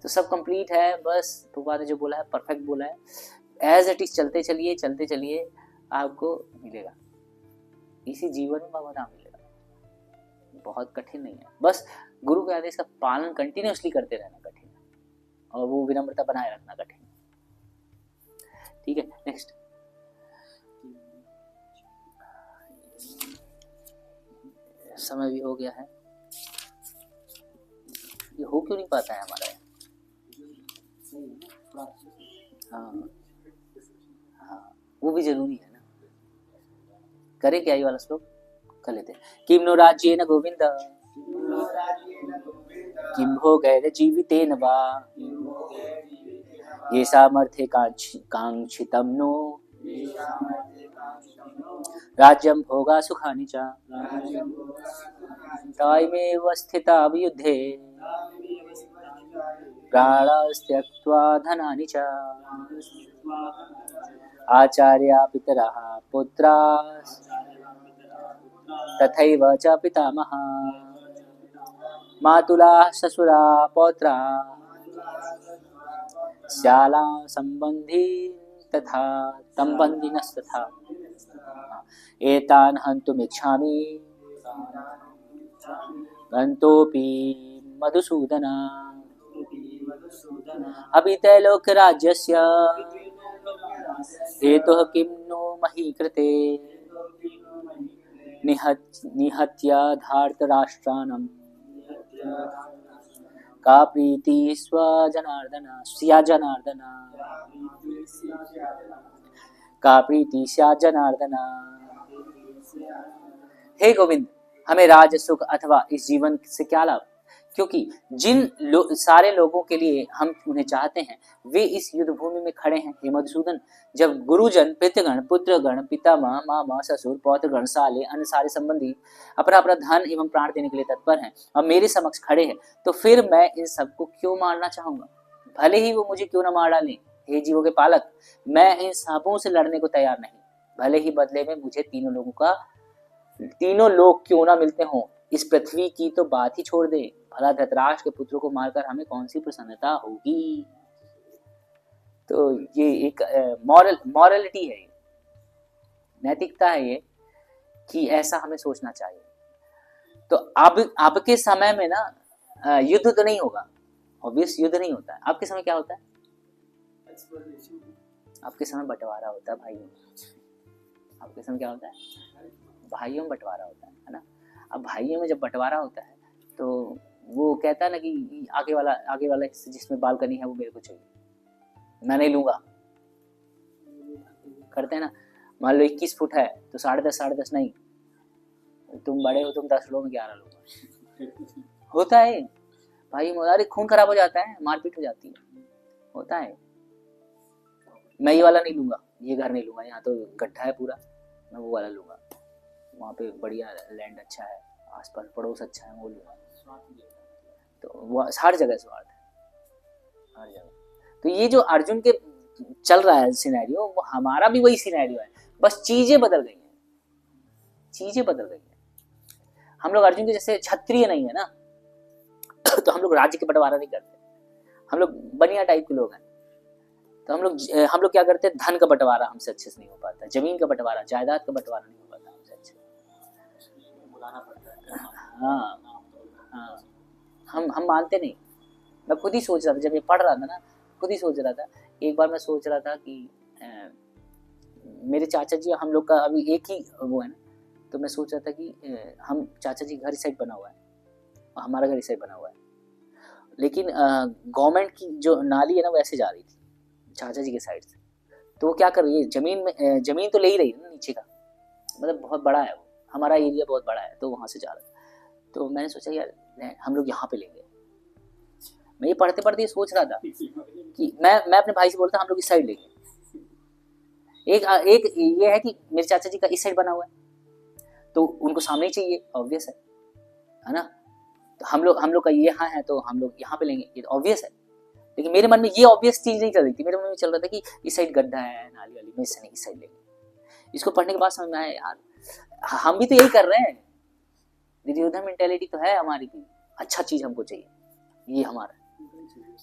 तो सब कंप्लीट है, बस प्रभुपाद ने जो बोला है परफेक्ट बोला है। एज इट इज चलते चलिए आपको मिलेगा, इसी जीवन में भगवत धाम मिलेगा। बहुत कठिन नहीं है, बस गुरु के आदेश का पालन कंटिन्यूअसली करते रहना कठिन है, और वो विनम्रता बनाए रखना कठिन है। ठीक है, नेक्स्ट। समय भी हो गया है, ये हो क्यों नहीं पाता है हमारा? हाँ, वो भी जरूरी है ना। करे क्या ये वाला श्लोक? कर लेते हैं। किम नो राज्येन गोविंद किम भोगैर्जीवितेन वा ये सामर्थ्ये कांक्षितं नो राज्यं भोगा सुखानि च तायमेव स्थिता युद्धे प्राणास्त्यक्त्वा धनानि च आचार्या पितरः पुत्राः तथैव च पितामहः मातुलाः ससुरा पौत्राः श्याला संबंधी तथा संबंधिनस्तथा एतान् हन्तुमिच्छामि गन्तोऽपि मधुसूदन अपि त्रैलोक्यराज्यस्य हेतुः किं नो मही कृते निहत्य धार्तराष्ट्राणां का प्रीति स्वजनार्दन स्या जनार्दन का प्रीति स्या जनार्दन। हे गोविंद, हमें राज सुख अथवा इस जीवन से क्या लाभ, क्योंकि जिन सारे लोगों के लिए हम उन्हें चाहते हैं वे इस युद्ध भूमि में खड़े हैं। हे मधुसूदन, जब गुरुजन, पितृगण, पुत्रगण, पितामह, मामा, ससुर, पौत्रगण, साले, अन्य सारे संबंधी अपना अपना धन एवं प्राण देने के लिए तत्पर हैं और मेरे समक्ष खड़े हैं, तो फिर मैं इन सबको क्यों मारना चाहूंगा, भले ही वो मुझे क्यों न मार डालें। हे जीवों के पालक, मैं इन सबों से लड़ने को तैयार नहीं, भले ही बदले में मुझे तीनों लोग क्यों ना मिलते हों। इस पृथ्वी की तो बात ही छोड़ दे, भला धृतराष्ट्र के पुत्रों को मारकर हमें कौन सी प्रसन्नता होगी। तो ये एक मॉरलिटी है, नैतिकता है ये, कि ऐसा हमें सोचना चाहिए। तो अब के समय में ना युद्ध तो नहीं होगा, ऑब्वियस युद्ध नहीं होता है। आपके समय क्या होता है? आपके समय बंटवारा होता है भाइयों। आपके समय क्या होता है? भाइयों में बंटवारा होता है ना। अब भाइयों में जब बंटवारा होता है तो वो कहता है ना कि आगे वाला जिसमें बालकनी है वो मेरे को चाहिए, मैं नहीं लूंगा। करते हैं ना। मान लो 21 फुट है तो 10.5 नहीं, तुम बड़े हो, तुम 10 लो, मैं 11 लूंगा। होता है भाई, अरे खून खराब हो जाता है, मारपीट हो जाती है, होता है। मैं ये वाला नहीं लूंगा, ये घर नहीं लूंगा, यहाँ तो गड्ढा है पूरा, मैं वो वाला लूंगा, वहाँ पे बढ़िया लैंड अच्छा है, आसपास पड़ोस अच्छा है, वो लूंगा। तो वो हर जगह स्वार्थ है, हर जगह। तो ये जो अर्जुन के चल रहा है सिनेरियो, वो हमारा भी वही सिनेरियो है, बस चीजें बदल गई हैं, चीजें बदल गई हैं। हम लोग अर्जुन के जैसे क्षत्रिय नहीं है ना, तो हम लोग राज्य के बंटवारा नहीं करते, हम लोग बनिया टाइप के लोग हैं। तो हम लोग क्या करते हैं, धन का बंटवारा हमसे अच्छे से नहीं हो पाता, जमीन का बंटवारा, जायदाद का बंटवारा नहीं हो पाता हमसे अच्छे। बुलाना पड़ता है। हाँ, हम मानते नहीं। मैं खुद ही सोच रहा था, जब ये पढ़ रहा था ना, खुद ही सोच रहा था। एक बार मैं सोच रहा था कि मेरे चाचा जी, हम लोग का अभी एक ही वो है ना, तो मैं सोच रहा था कि हम चाचा जी घर इस साइड बना हुआ है और हमारा घर इस साइड बना हुआ है, लेकिन गवर्नमेंट की जो नाली है ना वो ऐसे जा रही थी चाचा जी के साइड से। तो वो क्या कर रही है, जमीन तो ले ही रही है ना नीचे का, मतलब बहुत बड़ा है वो, हमारा एरिया बहुत बड़ा है, तो वहां से जा रहा था। तो मैंने सोचा यार हम लोग यहाँ पे लेंगे। मैं ये पढ़ते पढ़ते सोच रहा था कि मैं अपने भाई से बोलता हम लोग इस साइड लेंगे। एक ये है कि मेरे चाचा जी का इस साइड बना हुआ है, तो उनको सामने ही चाहिए, ऑब्वियस है ना। तो हम लोग का यहाँ है तो हम लोग यहाँ पे लेंगे, ये ऑब्वियस है। लेकिन मेरे मन में ये ऑब्वियस चीज नहीं चल रही थी, मेरे मन में चल रहा था कि इस साइड गड्ढा है नाली वाली में, इससे नहीं इस साइड लेंगे। इसको पढ़ने के बाद समझ में आया यार हम भी तो यही कर रहे हैं, दुर्योधन मेंटेलिटी तो है हमारी भी, अच्छा चीज हमको चाहिए, ये हमारा।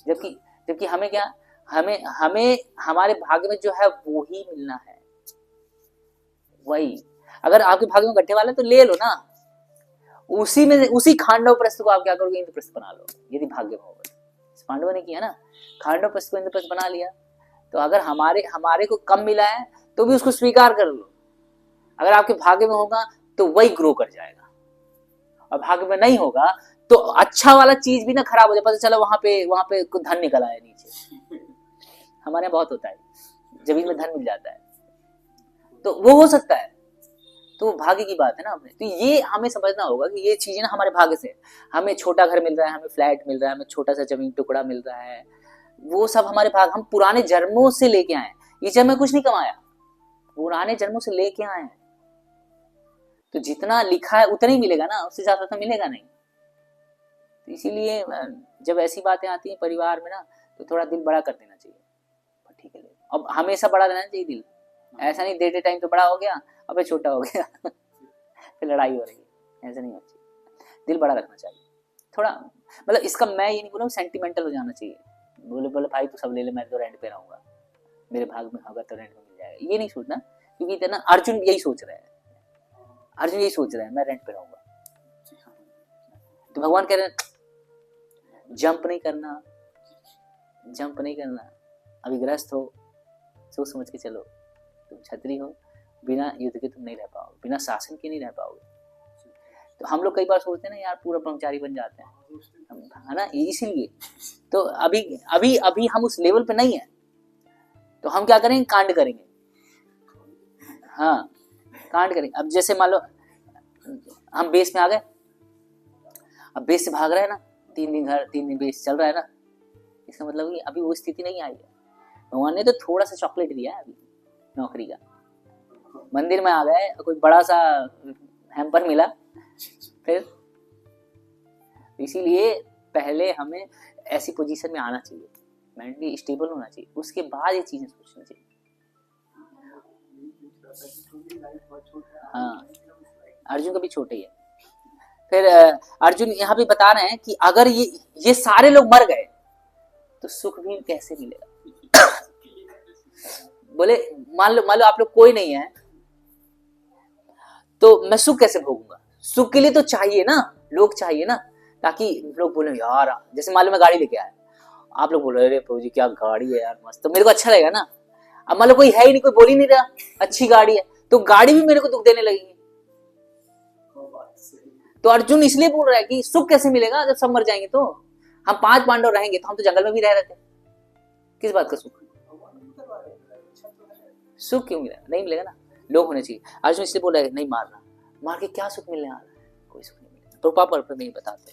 जबकि हमें क्या, हमें हमारे भाग्य में जो है वो ही मिलना है, वही। अगर आपके भाग्य में गड्ढे वाला है तो ले लो ना, उसी खांडव प्रस्थ को आप क्या करोगे, इंद्रप्रस्थ बना लो, यदि भाग्य में होगा। पांडवों ने किया ना, खांडव प्रस्थ को इंद्रप्रस्थ बना लिया। तो अगर हमारे को कम मिला है तो भी उसको स्वीकार कर लो। अगर आपके भाग्य में होगा तो वही ग्रो कर जाएगा, और भाग्य में नहीं होगा तो अच्छा वाला चीज भी ना खराब हो जाए, पता चला वहां पे धन निकल आया नीचे। हमारे यहाँ बहुत होता है, जमीन में धन मिल जाता है, तो वो हो सकता है। तो भाग्य की बात है ना अपने। तो ये हमें समझना होगा कि ये चीजें ना हमारे भाग्य से, हमें छोटा घर मिल रहा है, हमें फ्लैट मिल रहा है, हमें छोटा सा जमीन टुकड़ा मिल रहा है, वो सब हमारे भाग, हम पुराने जन्मों से लेके आए। ये जब मैं कुछ नहीं कमाया, पुराने जन्मों से लेके आए हैं। तो जितना लिखा है उतना ही मिलेगा ना, उससे ज्यादा तो मिलेगा नहीं। तो इसीलिए जब ऐसी बातें आती हैं परिवार में ना, तो थोड़ा दिल बड़ा कर देना चाहिए। ठीक है, अब हमेशा बड़ा रहना चाहिए दिल, ऐसा नहीं देते टाइम तो बड़ा हो गया अब छोटा हो गया फिर लड़ाई हो रही है, ऐसा नहीं होना चाहिए। दिल बड़ा रखना चाहिए थोड़ा। मतलब इसका मैं ये नहीं बोल रहा हूँ सेंटिमेंटल हो जाना चाहिए, बोले बोले भाई तू सब ले ले, मैं तो रेंट पे रहूंगा, मेरे भाग में होगा तो रेंट में मिल जाएगा, ये नहीं सोचना। क्योंकि इतना अर्जुन यही सोच रहा है, अर्जुन यही सोच रहा है मैं रेंट पे रहूंगा। तो भगवान कह रहे हैं जंप नहीं करना, जंप नहीं करना, अभी ग्रस्त हो, सोच समझ के चलो। तुम छत्री हो, बिना युद्ध के तुम नहीं रह पाओगे, बिना शासन के नहीं रह पाओगे। तो हम लोग कई बार सोचते हैं ना यार पूरा ब्रह्मचारी बन जाते हैं, है ना, इसीलिए। तो अभी अभी अभी हम उस लेवल पे नहीं है, तो हम क्या करेंगे, कांड करेंगे। हाँ कांड करेंगे। अब जैसे मान लो हम बेस में आ गए, अब बेस से भाग रहे हैं ना, 3 दिन घर 3 दिन बेस चल रहा है ना, इसका मतलब कि अभी वो स्थिति नहीं आई है। भगवान ने तो थोड़ा सा चॉकलेट दिया है अभी नौकरी का, मंदिर में आ गए, कोई बड़ा सा हैम्पर मिला, फिर इसीलिए पहले हमें ऐसी पोजीशन में आना चाहिए, मेंटली स्टेबल होना चाहिए, उसके बाद ये चीजें सोचनी चाहिए। हाँ अर्जुन का भी छोटे ही है। फिर अर्जुन यहाँ पे बता रहे हैं कि अगर ये सारे लोग मर गए तो सुख भी कैसे मिलेगा। बोले मान लो आप लोग कोई नहीं है तो मैं सुख कैसे भोगूंगा। सुख के लिए तो चाहिए ना, लोग चाहिए ना, ताकि लोग बोले यार, जैसे मान लो मैं गाड़ी लेके आया, आप लोग बोल रहे अरे प्रभु जी क्या गाड़ी है यार मस्त, तो मेरे को अच्छा लगेगा ना। अब मान लो कोई है ही नहीं, कोई बोल ही नहीं रहा अच्छी गाड़ी है, तो गाड़ी भी मेरे को दुख देने लगेगी। तो अर्जुन इसलिए बोल रहा है कि सुख कैसे मिलेगा जब सब मर जाएंगे। तो हम 5 पांडव रहेंगे तो हम तो जंगल में भी रह रहे थे, किस बात का सुख, सुख क्यों मिलेगा, नहीं मिलेगा ना, लोग होने चाहिए। अर्जुन इसलिए बोल रहा है नहीं मारना, मार के क्या सुख मिलने वाला है, कोई सुख नहीं मिलेगा। तो पापा पर नहीं बताते,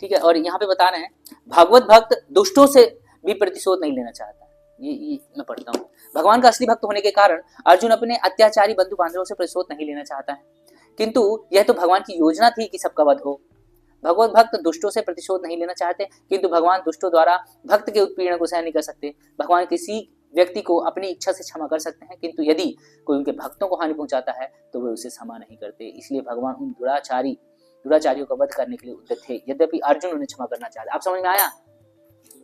ठीक है। और यहाँ पे बता रहे हैं भागवत भक्त दुष्टों से भी प्रतिशोध नहीं लेना चाहता। ये मैं पढ़ता हूँ। भगवान का असली भक्त होने के कारण अर्जुन अपने अत्याचारी बंधु बांधवों से प्रतिशोध नहीं लेना चाहता है, किंतु यह तो भगवान की योजना थी कि सबका वध हो। भगवत भक्त दुष्टों से प्रतिशोध नहीं लेना चाहते, किंतु भगवान दुष्टों द्वारा भक्त के उत्पीड़न को सहन नहीं कर सकते। भगवान किसी व्यक्ति को अपनी इच्छा से क्षमा कर सकते हैं, किंतु यदि कोई उनके भक्तों को हानि पहुंचाता है तो वे उसे क्षमा नहीं करते। इसलिए भगवान उन दुराचारियों का वध करने के लिए उद्यत थे, यद्यपि अर्जुन उन्हें क्षमा करना चाहते। आप समझ में आया,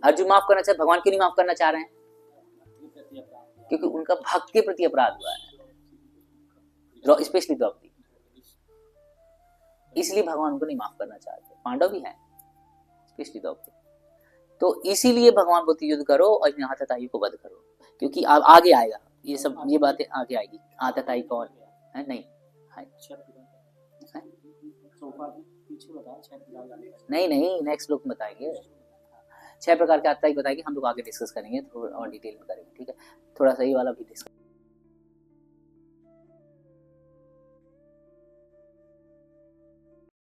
अर्जुन माफ करना चाहते, भगवान क्यों नहीं माफ करना चाह रहे हैं, क्योंकि उनका भक्त के प्रति अपराध हुआ है, स्पेशली द्रौपदी, इसलिए भगवान उनको नहीं माफ करना चाहते। पांडव भी हैं, स्पेशली द्रौपदी। तो इसीलिए भगवान बोलते युद्ध करो और इन आतताई को वध करो, क्योंकि अब आगे आएगा ये सब, ये बातें आगे आएगी। आतताई कौन है, नहीं नहीं नेक्स्ट लोग बताएंगे, 6 प्रकार के आतताई बताएंगे, हम लोग आगे डिस्कस करेंगे, थोड़ा और डिटेल में करेंगे, ठीक है। थोड़ा सा ये वाला भी डिस्कस